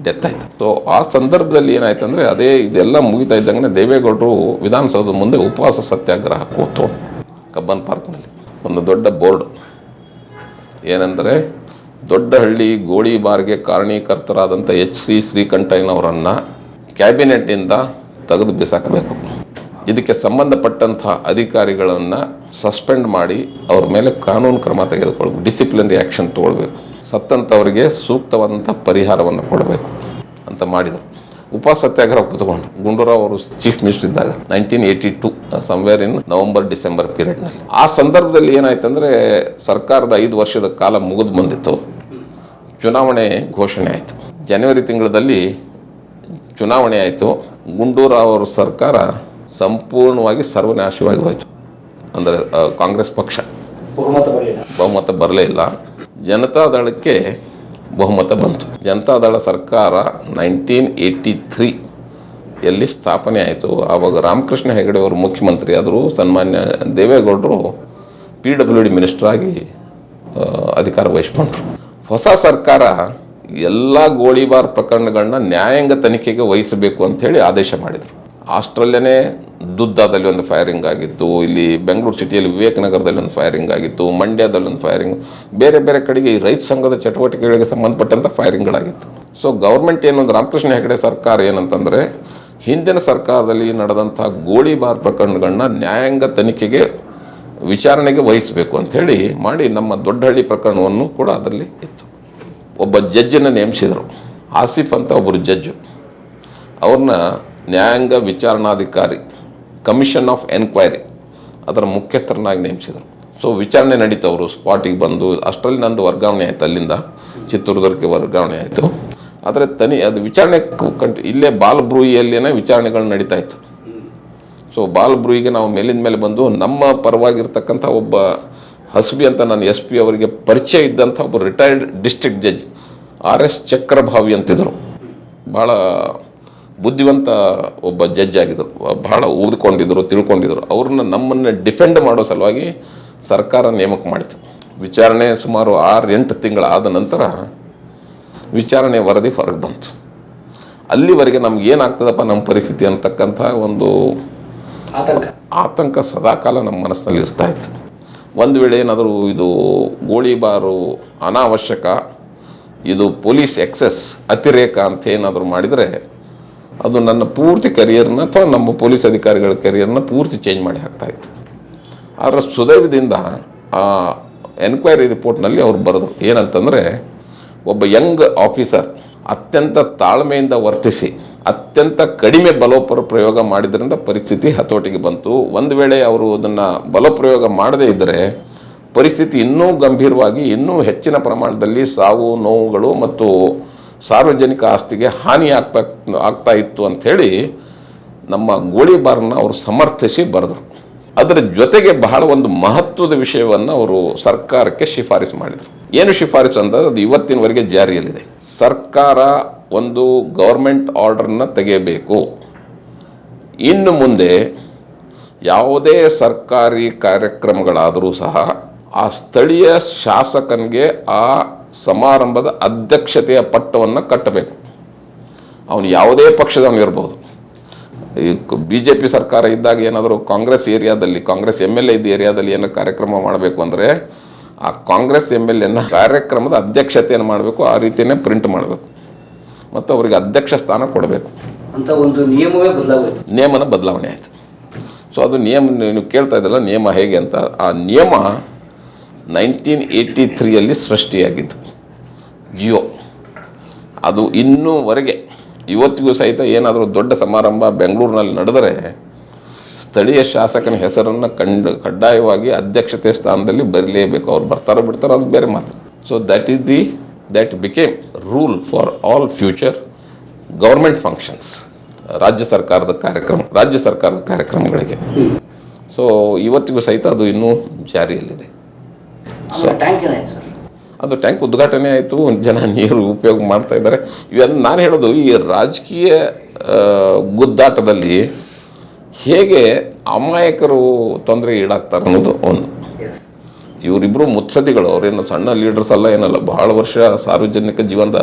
ಡೆತ್ ಆಯಿತು. ಸೊ ಆ ಸಂದರ್ಭದಲ್ಲಿ ಏನಾಯ್ತು ಅಂದರೆ, ಇದೆಲ್ಲ ಮುಗಿತಾ ಇದ್ದಂಗೆ ದೇವೇಗೌಡರು ವಿಧಾನಸೌಧದ ಮುಂದೆ ಉಪವಾಸ ಸತ್ಯಾಗ್ರಹ ಕೂತು ಕಬ್ಬನ್ ಪಾರ್ಕ್ನಲ್ಲಿ ಒಂದು ದೊಡ್ಡ ಬೋರ್ಡ್ ಏನೆಂದರೆ, ದೊಡ್ಡಹಳ್ಳಿ ಗೋಳಿಬಾರ್ಗೆ ಕಾರಣೀಕರ್ತರಾದಂಥ HC ಶ್ರೀಕಂಠಯ್ಯನವರನ್ನು ಕ್ಯಾಬಿನೆಟ್ಟಿಂದ ತೆಗೆದು ಬಿಸಾಕಬೇಕು, ಇದಕ್ಕೆ ಸಂಬಂಧಪಟ್ಟಂಥ ಅಧಿಕಾರಿಗಳನ್ನು ಸಸ್ಪೆಂಡ್ ಮಾಡಿ ಅವ್ರ ಮೇಲೆ ಕಾನೂನು ಕ್ರಮ ತೆಗೆದುಕೊಳ್ಬೇಕು, ಡಿಸಿಪ್ಲಿನರಿ ಆ್ಯಕ್ಷನ್ ತೊಗೊಳ್ಬೇಕು, ಸತ್ತಂಥವರಿಗೆ ಸೂಕ್ತವಾದಂಥ ಪರಿಹಾರವನ್ನು ಕೊಡಬೇಕು ಅಂತ ಮಾಡಿದರು. ಉಪವಾಸ ಸತ್ಯಾಗ್ರಹ ಕೂತ್ಕೊಂಡು ಗುಂಡೂರಾವ್ ಅವರು ಚೀಫ್ ಮಿನಿಸ್ಟರ್ ಇದ್ದಾಗ 1982 ಸಮ್ವೇರ್ ಇನ್ ನವೆಂಬರ್-ಡಿಸೆಂಬರ್ ಪೀರಿಯಡ್ನಲ್ಲಿ. ಆ ಸಂದರ್ಭದಲ್ಲಿ ಏನಾಯ್ತು ಅಂದರೆ, ಸರ್ಕಾರದ 5 ವರ್ಷದ ಕಾಲ ಮುಗಿದು ಬಂದಿತ್ತು. ಚುನಾವಣೆ ಘೋಷಣೆ ಆಯಿತು. ಜನವರಿ ತಿಂಗಳಲ್ಲಿ ಚುನಾವಣೆ ಆಯಿತು. ಗುಂಡೂರಾವ್ ಅವರ ಸರ್ಕಾರ ಸಂಪೂರ್ಣವಾಗಿ ಸರ್ವನಾಶವಾಗಿ ಹೋಯಿತು. ಅಂದರೆ ಕಾಂಗ್ರೆಸ್ ಪಕ್ಷ ಬಹುಮತ ಬರಲೇ ಇಲ್ಲ. ಜನತಾದಳಕ್ಕೆ ಬಹುಮತ ಬಂತು. ಜನತಾದಳ ಸರ್ಕಾರ 1983 ಸ್ಥಾಪನೆ ಆಯಿತು. ಆವಾಗ ರಾಮಕೃಷ್ಣ ಹೆಗಡೆ ಅವರು ಮುಖ್ಯಮಂತ್ರಿ ಆದರು. ಸನ್ಮಾನ್ಯ ದೇವೇಗೌಡರು PWD ಮಿನಿಸ್ಟರ್ ಆಗಿ ಅಧಿಕಾರ ವಹಿಸ್ಕೊಂಡ್ರು. ಹೊಸ ಸರ್ಕಾರ ಎಲ್ಲ ಗೋಳಿಬಾರ್ ಪ್ರಕರಣಗಳನ್ನ ನ್ಯಾಯಾಂಗ ತನಿಖೆಗೆ ವಹಿಸಬೇಕು ಅಂಥೇಳಿ ಆದೇಶ ಮಾಡಿದರು. ಆಸ್ಟ್ರೇಲಿಯಾನೇ ದುದ್ದಾದಲ್ಲಿ ಒಂದು ಫೈರಿಂಗ್ ಆಗಿತ್ತು, ಇಲ್ಲಿ ಬೆಂಗಳೂರು ಸಿಟಿಯಲ್ಲಿ ವಿವೇಕನಗರದಲ್ಲಿ ಒಂದು ಫೈರಿಂಗ್ ಆಗಿತ್ತು, ಮಂಡ್ಯದಲ್ಲಿ ಒಂದು ಫೈರಿಂಗ್, ಬೇರೆ ಬೇರೆ ಕಡೆಗೆ ಈ ರೈತ ಸಂಘದ ಚಟುವಟಿಕೆಗಳಿಗೆ ಸಂಬಂಧಪಟ್ಟಂಥ ಫೈರಿಂಗ್ಗಳಾಗಿತ್ತು. ಸೊ ಗೌರ್ಮೆಂಟ್ ಏನೊಂದು ರಾಮಕೃಷ್ಣ ಹೆಗಡೆ ಸರ್ಕಾರ ಏನಂತಂದರೆ ಹಿಂದಿನ ಸರ್ಕಾರದಲ್ಲಿ ನಡೆದಂಥ ಗೋಳಿಬಾರ್ ಪ್ರಕರಣಗಳನ್ನ ನ್ಯಾಯಾಂಗ ತನಿಖೆಗೆ ವಿಚಾರಣೆಗೆ ವಹಿಸಬೇಕು ಅಂಥೇಳಿ ಮಾಡಿ ನಮ್ಮ ದೊಡ್ಡಹಳ್ಳಿ ಪ್ರಕರಣವನ್ನು ಕೂಡ ಅದರಲ್ಲಿ ಇತ್ತು. ಒಬ್ಬ ಜಡ್ಜನ್ನು ನೇಮಿಸಿದರು, ಆಸಿಫ್ ಅಂತ ಒಬ್ಬರು ಜಡ್ಜು. ಅವ್ರನ್ನ ನ್ಯಾಯಾಂಗ ವಿಚಾರಣಾಧಿಕಾರಿ, ಕಮಿಷನ್ ಆಫ್ ಎನ್ಕ್ವೈರಿ ಅದರ ಮುಖ್ಯಸ್ಥರನ್ನಾಗಿ ನೇಮಿಸಿದರು. ಸೊ ವಿಚಾರಣೆ ನಡೀತವರು ಸ್ಪಾಟಿಗೆ ಬಂದು, ಅಷ್ಟರಲ್ಲಿ ನಂದು ವರ್ಗಾವಣೆ ಆಯಿತು, ಅಲ್ಲಿಂದ ಚಿತ್ರದುರ್ಗಕ್ಕೆ ವರ್ಗಾವಣೆ ಆಯಿತು. ಆದರೆ ಅದು ವಿಚಾರಣೆ ಇಲ್ಲೇ ಬಾಲಬ್ರೂಯಿಯಲ್ಲೇನೇ ವಿಚಾರಣೆಗಳು ನಡೀತಾ ಇತ್ತು. ಸೊ ಬಾಲಬ್ರೂಯಿಗೆ ನಾವು ಮೇಲಿಂದ ಮೇಲೆ ಬಂದು ನಮ್ಮ ಪರವಾಗಿರ್ತಕ್ಕಂಥ ಒಬ್ಬ ಹಸ್ಬಿ ಅಂತ ನಾನು SP ಅವರಿಗೆ ಪರಿಚಯ ಇದ್ದಂಥ ಒಬ್ಬ ರಿಟೈರ್ಡ್ ಡಿಸ್ಟ್ರಿಕ್ಟ್ ಜಡ್ಜ್ RS ಚಕ್ರಭಾವಿ ಅಂತಿದ್ರು. ಭಾಳ ಬುದ್ಧಿವಂತ ಒಬ್ಬ ಜಡ್ಜ್ ಆಗಿದ್ದರು, ಭಾಳ ಓದ್ಕೊಂಡಿದ್ರು, ತಿಳ್ಕೊಂಡಿದ್ರು. ಅವ್ರನ್ನ ನಮ್ಮನ್ನು ಡಿಫೆಂಡ್ ಮಾಡೋ ಸಲುವಾಗಿ ಸರ್ಕಾರ ನೇಮಕ ಮಾಡಿತು. ವಿಚಾರಣೆ ಸುಮಾರು 6-8 ತಿಂಗಳಾದ ನಂತರ ವಿಚಾರಣೆ ವರದಿ ಹೊರಗೆ ಬಂತು. ಅಲ್ಲಿವರೆಗೆ ನಮಗೇನಾಗ್ತದಪ್ಪ ನಮ್ಮ ಪರಿಸ್ಥಿತಿ ಅಂತಕ್ಕಂಥ ಒಂದು ಆತಂಕ ಸದಾಕಾಲ ನಮ್ಮ ಮನಸ್ಸಿನಲ್ಲಿ ಇರ್ತಾಯಿತ್ತು. ಒಂದು ವೇಳೆ ಏನಾದರೂ ಇದು ಗೋಳಿಬಾರು ಅನಾವಶ್ಯಕ, ಇದು ಪೊಲೀಸ್ ಎಕ್ಸೆಸ್ ಅತಿರೇಕ ಅಂತ ಏನಾದರೂ ಮಾಡಿದರೆ ಅದು ನನ್ನ ಪೂರ್ತಿ ಕರಿಯರ್ನ ಅಥವಾ ನಮ್ಮ ಪೊಲೀಸ್ ಅಧಿಕಾರಿಗಳ ಕರಿಯರ್ನ ಪೂರ್ತಿ ಚೇಂಜ್ ಮಾಡಿ ಹಾಕ್ತಾಯಿತ್ತು. ಆದರೆ ಸುದೈವದಿಂದ ಆ ಎನ್ಕ್ವೈರಿ ರಿಪೋರ್ಟ್ನಲ್ಲಿ ಅವ್ರು ಬರೆದರು ಏನಂತಂದರೆ, ಒಬ್ಬ ಯಂಗ್ ಆಫೀಸರ್ ಅತ್ಯಂತ ತಾಳ್ಮೆಯಿಂದ ವರ್ತಿಸಿ ಅತ್ಯಂತ ಕಡಿಮೆ ಬಲಪ್ರಯೋಗ ಮಾಡಿದ್ರಿಂದ ಪರಿಸ್ಥಿತಿ ಹತೋಟಿಗೆ ಬಂತು. ಒಂದು ವೇಳೆ ಅವರು ಅದನ್ನು ಬಲಪ್ರಯೋಗ ಮಾಡದೇ ಇದ್ದರೆ ಪರಿಸ್ಥಿತಿ ಇನ್ನೂ ಗಂಭೀರವಾಗಿ ಇನ್ನೂ ಹೆಚ್ಚಿನ ಪ್ರಮಾಣದಲ್ಲಿ ಸಾವು ನೋವುಗಳು ಮತ್ತು ಸಾರ್ವಜನಿಕ ಆಸ್ತಿಗೆ ಹಾನಿ ಆಗ್ತಾ ಇತ್ತು ಅಂಥೇಳಿ ನಮ್ಮ ಗೋಳಿಬಾರನ್ನ ಅವರು ಸಮರ್ಥಿಸಿ ಬರೆದರು. ಅದರ ಜೊತೆಗೆ ಬಹಳ ಒಂದು ಮಹತ್ವದ ವಿಷಯವನ್ನು ಅವರು ಸರ್ಕಾರಕ್ಕೆ ಶಿಫಾರಸು ಮಾಡಿದರು. ಏನು ಶಿಫಾರಸು ಅಂದರೆ ಅದು ಇವತ್ತಿನವರೆಗೆ ಜಾರಿಯಲ್ಲಿದೆ. ಸರ್ಕಾರ ಒಂದು ಗೌರ್ಮೆಂಟ್ ಆರ್ಡರ್ನ ತೆಗೆಯಬೇಕು. ಇನ್ನು ಮುಂದೆ ಯಾವುದೇ ಸರ್ಕಾರಿ ಕಾರ್ಯಕ್ರಮಗಳಾದರೂ ಸಹ ಆ ಸ್ಥಳೀಯ ಶಾಸಕನಿಗೆ ಆ ಸಮಾರಂಭದ ಅಧ್ಯಕ್ಷತೆಯ ಪಟ್ಟವನ್ನು ಕಟ್ಟಬೇಕು. ಅವನು ಯಾವುದೇ ಪಕ್ಷದವನಿರ್ಬೋದು. ಈ BJP ಸರ್ಕಾರ ಇದ್ದಾಗ ಏನಾದರೂ ಕಾಂಗ್ರೆಸ್ ಏರಿಯಾದಲ್ಲಿ, ಕಾಂಗ್ರೆಸ್ MLA ಇದ್ದ ಏರಿಯಾದಲ್ಲಿ ಏನೋ ಕಾರ್ಯಕ್ರಮ ಮಾಡಬೇಕು ಅಂದರೆ ಆ ಕಾಂಗ್ರೆಸ್ MLAನ ಕಾರ್ಯಕ್ರಮದ ಅಧ್ಯಕ್ಷತೆಯನ್ನು ಮಾಡಬೇಕು. ಆ ರೀತಿಯೇ ಪ್ರಿಂಟ್ ಮಾಡಬೇಕು ಮತ್ತು ಅವರಿಗೆ ಅಧ್ಯಕ್ಷ ಸ್ಥಾನ ಕೊಡಬೇಕು ಅಂತ ಒಂದು ನಿಯಮವೇ ಬದಲಾವಣೆ, ನಿಯಮನ ಬದಲಾವಣೆ ಆಯಿತು. ಸೊ ಅದು ನಿಯಮ ನೀವು ಕೇಳ್ತಾ ಇದ್ದಲ್ಲ ನಿಯಮ ಹೇಗೆ ಅಂತ. ಆ ನಿಯಮ 1983 ಸೃಷ್ಟಿಯಾಗಿತ್ತು, ಜಿಯೋ. ಅದು ಇನ್ನೂವರೆಗೆ ಇವತ್ತಿಗೂ ಸಹಿತ ಏನಾದರೂ ದೊಡ್ಡ ಸಮಾರಂಭ ಬೆಂಗಳೂರಿನಲ್ಲಿ ನಡೆದರೆ ಸ್ಥಳೀಯ ಶಾಸಕನ ಹೆಸರನ್ನು ಕಡ್ಡಾಯವಾಗಿ ಅಧ್ಯಕ್ಷತೆ ಸ್ಥಾನದಲ್ಲಿ ಬರಲೇಬೇಕು. ಅವ್ರು ಬರ್ತಾರೋ ಬಿಡ್ತಾರೋ ಅದು ಬೇರೆ ಮಾತು. So that became rule for all future government functions. ರಾಜ್ಯ ಸರ್ಕಾರದ ಕಾರ್ಯಕ್ರಮಗಳಿಗೆ. ಸೊ ಇವತ್ತಿಗೂ ಸಹಿತ ಅದು ಇನ್ನೂ ಜಾರಿಯಲ್ಲಿದೆ. ಸೊ ಟ್ಯಾಂಕ್ ಏನಾಯ್ತು ಸರ್? ಅದು ಟ್ಯಾಂಕ್ ಉದ್ಘಾಟನೆ ಆಯಿತು, ಜನ ನೀರು ಉಪಯೋಗ ಮಾಡ್ತಾ ಇದ್ದಾರೆ. ಇವೆಲ್ಲ ನಾನು ಹೇಳೋದು ಈ ರಾಜಕೀಯ ಗುದ್ದಾಟದಲ್ಲಿ ಹೇಗೆ ಅಮಾಯಕರು ತೊಂದರೆ ಈಡಾಗ್ತಾರೆ ಅನ್ನೋದು ಒಂದು. ಇವರಿಬ್ಬರು ಮುತ್ಸದಿಗಳು, ಅವರೇನು ಸಣ್ಣ ಲೀಡರ್ಸ್ ಅಲ್ಲ, ಏನಲ್ಲ, ಬಹಳ ವರ್ಷ ಸಾರ್ವಜನಿಕ ಜೀವನದ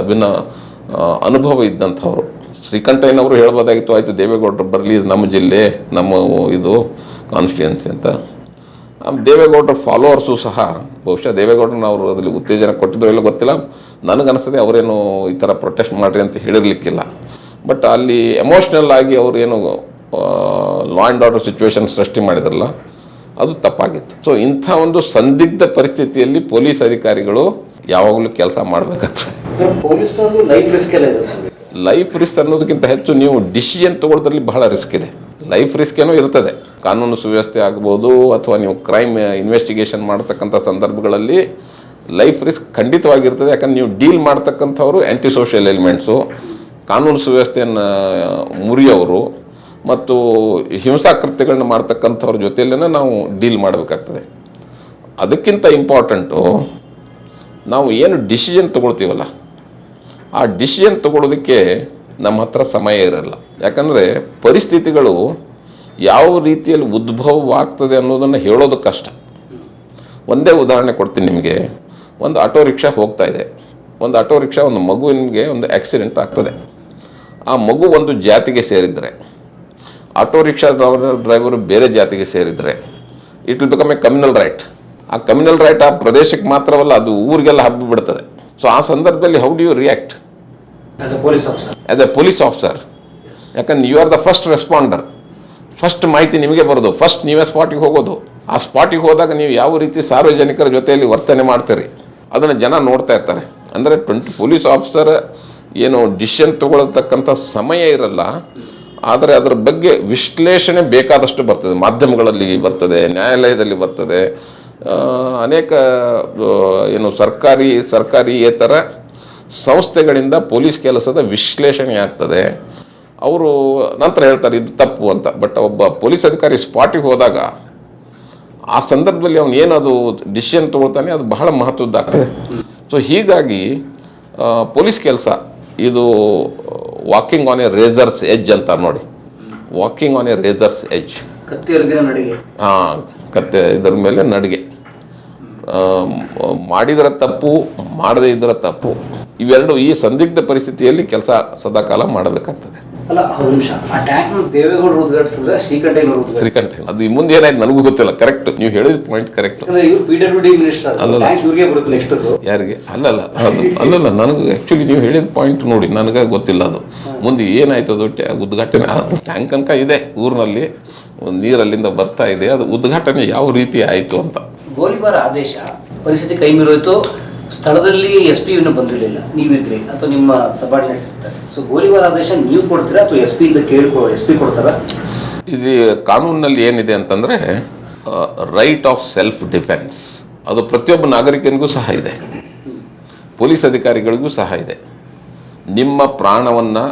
ಅನುಭವ ಇದ್ದಂಥವ್ರು. ಶ್ರೀಕಂಠಯ್ಯನವರು ಹೇಳ್ಬೋದಾಗಿತ್ತು, ಆಯಿತು ದೇವೇಗೌಡರು ಬರಲಿ, ನಮ್ಮ ಜಿಲ್ಲೆ, ನಮ್ಮ ಇದು ಕಾನ್ಸ್ಟಿಟ್ಯೂನ್ಸಿ ಅಂತ. ದೇವೇಗೌಡರ ಫಾಲೋವರ್ಸು ಸಹ ಬಹುಶಃ ದೇವೇಗೌಡರನ್ನ ಅವರು ಅದರಲ್ಲಿ ಉತ್ತೇಜನ ಕೊಟ್ಟಿದ್ದೋ ಇಲ್ಲ ಗೊತ್ತಿಲ್ಲ. ನನಗನ್ನಿಸ್ತದೆ ಅವರೇನು ಈ ಥರ ಪ್ರೊಟೆಸ್ಟ್ ಮಾಡಿರಿ ಅಂತ ಹೇಳಿರ್ಲಿಕ್ಕಿಲ್ಲ. ಬಟ್ ಅಲ್ಲಿ ಎಮೋಷ್ನಲ್ ಆಗಿ ಅವರೇನು ಲಾ ಆ್ಯಂಡ್ ಆರ್ಡರ್ ಸಿಚುವೇಶನ್ ಸೃಷ್ಟಿ ಮಾಡಿದ್ರಲ್ಲ, ಅದು ತಪ್ಪಾಗಿತ್ತು. ಸೊ ಇಂಥ ಒಂದು ಸಂದಿಗ್ಧ ಪರಿಸ್ಥಿತಿಯಲ್ಲಿ ಪೊಲೀಸ್ ಅಧಿಕಾರಿಗಳು ಯಾವಾಗಲೂ ಕೆಲಸ ಮಾಡಬೇಕಾಗ್ತದೆ. ಲೈಫ್ ರಿಸ್ಕ್ ಅನ್ನೋದಕ್ಕಿಂತ ಹೆಚ್ಚು ನೀವು ಡಿಸಿಷನ್ ತಗೊಳ್ಳೋದ್ರಲ್ಲಿ ಬಹಳ ರಿಸ್ಕ್ ಇದೆ. ಲೈಫ್ ರಿಸ್ಕ್ ಏನೋ ಇರ್ತದೆ, ಕಾನೂನು ಸುವ್ಯವಸ್ಥೆ ಆಗ್ಬೋದು, ಅಥವಾ ನೀವು ಕ್ರೈಮ್ ಇನ್ವೆಸ್ಟಿಗೇಷನ್ ಮಾಡತಕ್ಕಂಥ ಸಂದರ್ಭಗಳಲ್ಲಿ ಲೈಫ್ ರಿಸ್ಕ್ ಖಂಡಿತವಾಗಿರ್ತದೆ. ಯಾಕಂದ್ರೆ ನೀವು ಡೀಲ್ ಮಾಡ್ತಕ್ಕಂಥವ್ರು ಆ್ಯಂಟಿ ಸೋಷಿಯಲ್ ಎಲಿಮೆಂಟ್ಸು, ಕಾನೂನು ಸುವ್ಯವಸ್ಥೆಯನ್ನು ಮುರಿಯೋರು ಮತ್ತು ಹಿಂಸಾಕೃತ್ಯಗಳನ್ನ ಮಾಡ್ತಕ್ಕಂಥವ್ರ ಜೊತೆಯಲ್ಲೇ ನಾವು ಡೀಲ್ ಮಾಡಬೇಕಾಗ್ತದೆ. ಅದಕ್ಕಿಂತ ಇಂಪಾರ್ಟೆಂಟು ನಾವು ಏನು ಡಿಸಿಷನ್ ತೊಗೊಳ್ತೀವಲ್ಲ, ಆ ಡಿಸಿಷನ್ ತೊಗೊಳೋದಕ್ಕೆ ನಮ್ಮ ಹತ್ರ ಸಮಯ ಇರಲ್ಲ. ಯಾಕಂದರೆ ಪರಿಸ್ಥಿತಿಗಳು ಯಾವ ರೀತಿಯಲ್ಲಿ ಉದ್ಭವವಾಗ್ತದೆ ಅನ್ನೋದನ್ನು ಹೇಳೋದು ಕಷ್ಟ. ಒಂದೇ ಉದಾಹರಣೆ ಕೊಡ್ತೀನಿ ನಿಮಗೆ. ಒಂದು ಆಟೋ ರಿಕ್ಷಾ ಹೋಗ್ತಾ ಇದೆ. ಒಂದು ಆಟೋ ರಿಕ್ಷಾ ಒಂದು ಮಗುವಿಗೆ ಒಂದು ಆಕ್ಸಿಡೆಂಟ್ ಆಗ್ತದೆ. ಆ ಮಗು ಒಂದು ಜಾತಿಗೆ ಸೇರಿದರೆ, ಆಟೋ ರಿಕ್ಷಾ ಡ್ರೈವರು ಬೇರೆ ಜಾತಿಗೆ ಸೇರಿದರೆ, it will become a communal riot. ಆ ಕಮ್ಯುನಲ್ ರೈಟ್ ಆ ಪ್ರದೇಶಕ್ಕೆ ಮಾತ್ರವಲ್ಲ, ಅದು ಊರಿಗೆಲ್ಲ ಹಬ್ಬಿಬಿಡ್ತದೆ. ಸೊ ಆ ಸಂದರ್ಭದಲ್ಲಿ how do you react as a police officer? ಯಾಕಂದ್ರೆ you are the first responder. First ಮಾಹಿತಿ ನಿಮಗೆ ಬರೋದು, ಫಸ್ಟ್ ನೀವೇ ಸ್ಪಾಟಿಗೆ ಹೋಗೋದು. ಆ ಸ್ಪಾಟಿಗೆ ಹೋದಾಗ ನೀವು ಯಾವ ರೀತಿ ಸಾರ್ವಜನಿಕರ ಜೊತೆಯಲ್ಲಿ ವರ್ತನೆ ಮಾಡ್ತೀರಿ ಅದನ್ನು ಜನ ನೋಡ್ತಾ ಇರ್ತಾರೆ. ಅಂದರೆ ಪೊಲೀಸ್ ಆಫೀಸರ್ ಏನು ಡಿಸಿಷನ್ ತಗೊಳ್ತಕ್ಕಂಥ ಸಮಯ ಇರಲ್ಲ, ಆದರೆ ಅದರ ಬಗ್ಗೆ ವಿಶ್ಲೇಷಣೆ ಬೇಕಾದಷ್ಟು ಬರ್ತದೆ. ಮಾಧ್ಯಮಗಳಲ್ಲಿ ಬರ್ತದೆ, ನ್ಯಾಯಾಲಯದಲ್ಲಿ ಬರ್ತದೆ, ಅನೇಕ ಏನು ಸರ್ಕಾರಿಯೇತರ ಸಂಸ್ಥೆಗಳಿಂದ ಪೊಲೀಸ್ ಕೆಲಸದ ವಿಶ್ಲೇಷಣೆ ಆಗ್ತದೆ. ಅವರು ನಂತರ ಹೇಳ್ತಾರೆ ಇದು ತಪ್ಪು ಅಂತ. ಬಟ್ ಒಬ್ಬ ಪೊಲೀಸ್ ಅಧಿಕಾರಿ ಸ್ಪಾಟಿಗೆ ಹೋದಾಗ ಆ ಸಂದರ್ಭದಲ್ಲಿ ಅವನು ಏನದು ಡಿಸಿಷನ್ ತೊಗೊಳ್ತಾನೆ ಅದು ಬಹಳ ಮಹತ್ವದ್ದಾಗ್ತದೆ. ಸೊ ಹೀಗಾಗಿ ಪೊಲೀಸ್ ಕೆಲಸ ಇದು walking on A razors edge ಅಂತ ನೋಡಿ. Walking on A razors edge, ಕತ್ತೆ ಇದರ ಮೇಲೆ ನಡಿಗೆ. ಮಾಡಿದರೆ ತಪ್ಪು, ಮಾಡದೇ ಇದ್ರೆ ತಪ್ಪು, ಇವೆರಡು ಈ ಸಂದಿಗ್ಧ ಪರಿಸ್ಥಿತಿಯಲ್ಲಿ ಕೆಲಸ ಸದಾಕಾಲ ಮಾಡಬೇಕಾಗ್ತದೆ. ಅಲ್ಲ, ಒಂದು ನಿಮಿಷ, ಆ ಟ್ಯಾಂಕ್ ದೇವೇಗೌಡರು ಉದ್ಘಾಟಿಸಿದ್ರೆ ಶ್ರೀಕಂಠ ಅದು ಮುಂದೆ ಏನಾಯ್ತು ನನಗೂ ಗೊತ್ತಿಲ್ಲ. ಕರೆಕ್ಟ್, ನೀವು ಹೇಳಿದ ಪಾಯಿಂಟ್ ಕರೆಕ್ಟ್. ಯಾರಿಗೆ? ಅಲ್ಲಲ್ಲ ನನಗೆ ಆ್ಯಕ್ಚುಲಿ ನೀವು ಹೇಳಿದ ಪಾಯಿಂಟ್ ನೋಡಿ ನನಗೆ ಗೊತ್ತಿಲ್ಲ. ಅದು ಮುಂದೆ ಏನಾಯ್ತು ಅದು ಉದ್ಘಾಟನೆ. ಟ್ಯಾಂಕ್ ಅನ್ಕ ಇದೆ ಊರಿನಲ್ಲಿ, ನೀರಲ್ಲಿಂದ ಬರ್ತಾ ಇದೆ. ಅದು ಉದ್ಘಾಟನೆ ಯಾವ ರೀತಿ ಆಯಿತು ಅಂತ. ಗೋಲಿಬಾರ್ ಆದೇಶ ಪರಿಸ್ಥಿತಿ ಕೈ ಮೀರೋಯ್ತು. ಸ್ಥಳದಲ್ಲಿ SP ಇನ್ನೂ ಬಂದಿರಲಿಲ್ಲ, ನೀವಿದ್ರಿ ಅಥವಾ ನಿಮ್ಮ ಸಬಾರ್ಡಿನೇಟ್ಸ್ ಇರ್ತಾರೆ. ಸೊ ಗೋಲಿಬಾರ್ ಆದೇಶ ನೀವು ಕೊಡ್ತೀರಾ ಅಥವಾ SP ಕೊಡ್ತಾರಾ? ಇದು ಕಾನೂನಿನಲ್ಲಿ ಏನಿದೆ ಅಂತಂದರೆ ರೈಟ್ ಆಫ್ ಸೆಲ್ಫ್ ಡಿಫೆನ್ಸ್, ಅದು ಪ್ರತಿಯೊಬ್ಬ ನಾಗರಿಕನಿಗೂ ಸಹ ಇದೆ, ಪೊಲೀಸ್ ಅಧಿಕಾರಿಗಳಿಗೂ ಸಹ ಇದೆ. ನಿಮ್ಮ ಪ್ರಾಣವನ್ನು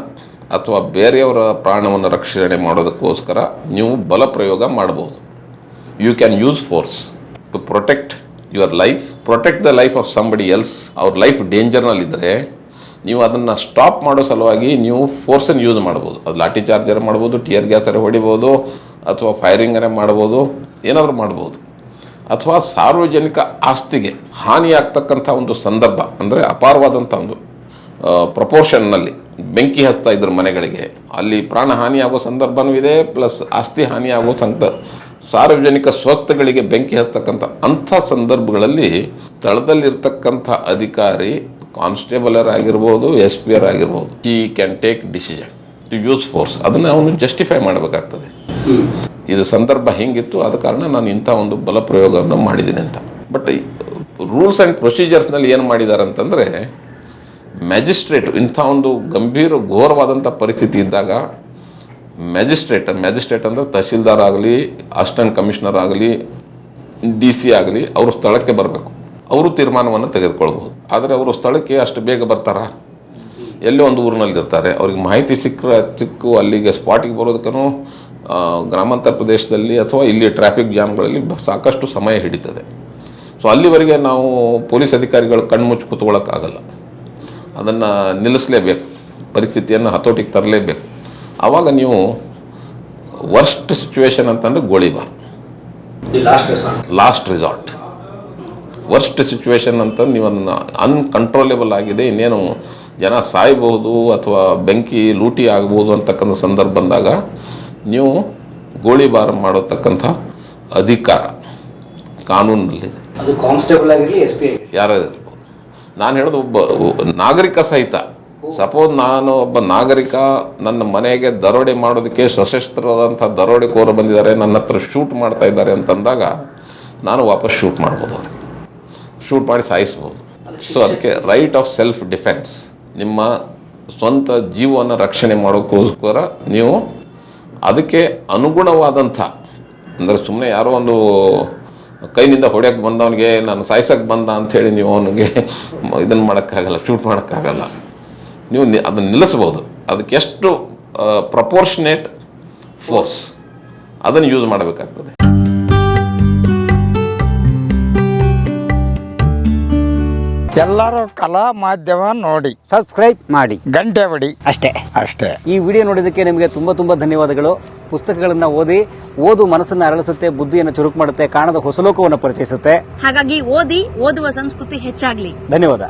ಅಥವಾ ಬೇರೆಯವರ ಪ್ರಾಣವನ್ನು ರಕ್ಷಣೆ ಮಾಡೋದಕ್ಕೋಸ್ಕರ ನೀವು ಬಲ ಪ್ರಯೋಗ ಮಾಡಬಹುದು. You can use force to protect your life, protect the life of somebody else. ಅವ್ರ ಲೈಫ್ ಡೇಂಜರ್ನಲ್ಲಿದ್ದರೆ ನೀವು ಅದನ್ನು ಸ್ಟಾಪ್ ಮಾಡೋ ಸಲುವಾಗಿ ನೀವು ಫೋರ್ಸನ್ನು ಯೂಸ್ ಮಾಡ್ಬೋದು. ಅದು ಲಾಠಿ ಚಾರ್ಜರ್ ಮಾಡ್ಬೋದು, ಟಿಯರ್ ಗ್ಯಾಸರ ಹೊಡಿಬೋದು, ಅಥವಾ ಫೈರಿಂಗರೇ ಮಾಡ್ಬೋದು, ಏನಾದರೂ ಮಾಡ್ಬೋದು. ಅಥವಾ ಸಾರ್ವಜನಿಕ ಆಸ್ತಿಗೆ ಹಾನಿಯಾಗ್ತಕ್ಕಂಥ ಒಂದು ಸಂದರ್ಭ, ಅಂದರೆ ಅಪಾರವಾದಂಥ ಒಂದು ಪ್ರಪೋರ್ಷನ್ನಲ್ಲಿ ಬೆಂಕಿ ಹಚ್ತಾ ಇದ್ರ ಮನೆಗಳಿಗೆ, ಅಲ್ಲಿ ಪ್ರಾಣ ಹಾನಿಯಾಗೋ ಸಂದರ್ಭವೂ ಇದೆ, ಪ್ಲಸ್ ಆಸ್ತಿ ಹಾನಿಯಾಗೋ ಸಾರ್ವಜನಿಕ ಸ್ವತ್ತುಗಳಿಗೆ ಬೆಂಕಿ ಹತ್ತಕ್ಕಂಥ ಅಂಥ ಸಂದರ್ಭಗಳಲ್ಲಿ ಸ್ಥಳದಲ್ಲಿರ್ತಕ್ಕಂಥ ಅಧಿಕಾರಿ, ಕಾನ್ಸ್ಟೇಬಲರ್ ಆಗಿರ್ಬೋದು, SP ಆಗಿರ್ಬೋದು, he can take decision to use force. ಅದನ್ನು ಅವನು ಜಸ್ಟಿಫೈ ಮಾಡಬೇಕಾಗ್ತದೆ. ಇದು ಸಂದರ್ಭ ಹಿಂಗಿತ್ತು, ಆದ ಕಾರಣ ನಾನು ಇಂಥ ಒಂದು ಬಲ ಪ್ರಯೋಗವನ್ನು ಮಾಡಿದ್ದೀನಿ ಅಂತ. ಬಟ್ ರೂಲ್ಸ್ ಆ್ಯಂಡ್ ಪ್ರೊಸೀಜರ್ಸ್ನಲ್ಲಿ ಏನು ಮಾಡಿದ್ದಾರೆ ಅಂತಂದರೆ, ಮ್ಯಾಜಿಸ್ಟ್ರೇಟ್ ಇಂಥ ಒಂದು ಗಂಭೀರ ಘೋರವಾದಂಥ ಪರಿಸ್ಥಿತಿ ಇದ್ದಾಗ ಮ್ಯಾಜಿಸ್ಟ್ರೇಟ್ ಅಂದರೆ ತಹಶೀಲ್ದಾರ್ ಆಗಲಿ, ಅಸಿಸ್ಟೆಂಟ್ ಕಮಿಷನರ್ ಆಗಲಿ, DC ಆಗಲಿ, ಅವರು ಸ್ಥಳಕ್ಕೆ ಬರಬೇಕು. ಅವರು ತೀರ್ಮಾನವನ್ನು ತೆಗೆದುಕೊಳ್ಬಹುದು. ಆದರೆ ಅವರು ಸ್ಥಳಕ್ಕೆ ಅಷ್ಟು ಬೇಗ ಬರ್ತಾರಾ? ಎಲ್ಲೋ ಒಂದು ಊರಿನಲ್ಲಿ ಇರ್ತಾರೆ. ಅವ್ರಿಗೆ ಮಾಹಿತಿ ಸಿಕ್ಕು ಅಲ್ಲಿಗೆ ಸ್ಪಾಟಿಗೆ ಬರೋದಕ್ಕೂ ಗ್ರಾಮಾಂತರ ಪ್ರದೇಶದಲ್ಲಿ ಅಥವಾ ಇಲ್ಲಿ ಟ್ರಾಫಿಕ್ ಜಾಮ್ಗಳಲ್ಲಿ ಸಾಕಷ್ಟು ಸಮಯ ಹಿಡಿತದೆ. ಸೊ ಅಲ್ಲಿವರೆಗೆ ನಾವು ಪೊಲೀಸ್ ಅಧಿಕಾರಿಗಳು ಕಣ್ಮುಚ್ಚಿ ಕೂತ್ಕೊಳ್ಳೋಕ್ಕಾಗಲ್ಲ. ಅದನ್ನು ನಿಲ್ಲಿಸಲೇಬೇಕು, ಪರಿಸ್ಥಿತಿಯನ್ನು ಹತೋಟಿಗೆ ತರಲೇಬೇಕು. ಆವಾಗ ನೀವು ವರ್ಸ್ಟ್ ಸಿಚುವೇಶನ್ ಅಂತಂದರೆ ಗೋಲಿಬಾರ್, ಲಾಸ್ಟ್ ರಿಸಾರ್ಟ್. ವರ್ಸ್ಟ್ ಸಿಚುವೇಶನ್ ಅಂತ ನೀವು ಅದನ್ನು ಅನ್ಕಂಟ್ರೋಲೇಬಲ್ ಆಗಿದೆ, ಇನ್ನೇನು ಜನ ಸಾಯ್ಬೋದು ಅಥವಾ ಬೆಂಕಿ ಲೂಟಿ ಆಗ್ಬೋದು ಅಂತಕ್ಕಂಥ ಸಂದರ್ಭ ಬಂದಾಗ ನೀವು ಗೋಲಿಬಾರ್ ಮಾಡತಕ್ಕಂಥ ಅಧಿಕಾರ ಕಾನೂನಿನಲ್ಲಿದೆ. ಅದು ಕಾನ್ಸ್ಟೇಬಲ್ ಆಗಿರಲಿ, SP ಯಾರಾಗಿರ್ಬೋದು. ನಾನು ಹೇಳೋದು ಒಬ್ಬ ನಾಗರಿಕ ಸಹಿತ. ಸಪೋಸ್ ನಾನು ಒಬ್ಬ ನಾಗರಿಕ, ನನ್ನ ಮನೆಗೆ ದರೋಡೆ ಮಾಡೋದಕ್ಕೆ ಸಶಸ್ತ್ರವಾದಂಥ ದರೋಡೆಕೋರು ಬಂದಿದ್ದಾರೆ, ನನ್ನ ಹತ್ರ ಶೂಟ್ ಮಾಡ್ತಾ ಇದ್ದಾರೆ ಅಂತಂದಾಗ ನಾನು ವಾಪಸ್ ಶೂಟ್ ಮಾಡ್ಬೋದು, ಅವ್ರಿಗೆ ಶೂಟ್ ಮಾಡಿ ಸಾಯಿಸ್ಬೋದು. ಸೊ ಅದಕ್ಕೆ ರೈಟ್ ಆಫ್ ಸೆಲ್ಫ್ ಡಿಫೆನ್ಸ್, ನಿಮ್ಮ ಸ್ವಂತ ಜೀವವನ್ನು ರಕ್ಷಣೆ ಮಾಡೋಕ್ಕೋಸ್ಕರ ನೀವು ಅದಕ್ಕೆ ಅನುಗುಣವಾದಂಥ, ಅಂದರೆ ಸುಮ್ಮನೆ ಯಾರೋ ಒಂದು ಕೈನಿಂದ ಹೊಡ್ಯಕ್ಕೆ ಬಂದವನಿಗೆ ನಾನು ಸಾಯ್ಸಕ್ಕೆ ಬಂದ ಅಂಥೇಳಿ ನೀವು ಅವನಿಗೆ ಇದನ್ನು ಮಾಡೋಕ್ಕಾಗಲ್ಲ, ಶೂಟ್ ಮಾಡೋಕ್ಕಾಗಲ್ಲ. ನೀವು ಅದನ್ನು ನಿಲ್ಲಿಸ್ಬೋದು. ಅದಕ್ಕೆ ಎಷ್ಟು ಪ್ರಪೋರ್ಷನೇಟ್ ಫೋರ್ಸ್ ಅದನ್ನು ಯೂಸ್ ಮಾಡಬೇಕಾಗ್ತದೆ. ಎಲ್ಲರೂ ಕಲಾ ಮಾಧ್ಯಮ ನೋಡಿ, ಸಬ್ಸ್ಕ್ರೈಬ್ ಮಾಡಿ, ಗಂಟೆ ಹೊಡಿ ಅಷ್ಟೇ. ಅಷ್ಟೇ. ಈ ವಿಡಿಯೋ ನೋಡಿದ್ದಕ್ಕೆ ನಿಮಗೆ ತುಂಬಾ ಧನ್ಯವಾದಗಳು. ಪುಸ್ತಕಗಳನ್ನ ಓದು ಮನಸ್ಸನ್ನ ಅರಳಿಸುತ್ತೆ, ಬುದ್ಧಿಯನ್ನು ಚುರುಕು ಮಾಡುತ್ತೆ, ಕಾಣದ ಹೊಸಲೋಕವನ್ನು ಪರಿಚಯಿಸುತ್ತೆ. ಹಾಗಾಗಿ ಓದುವ ಸಂಸ್ಕೃತಿ ಹೆಚ್ಚಾಗ್ಲಿ. ಧನ್ಯವಾದ.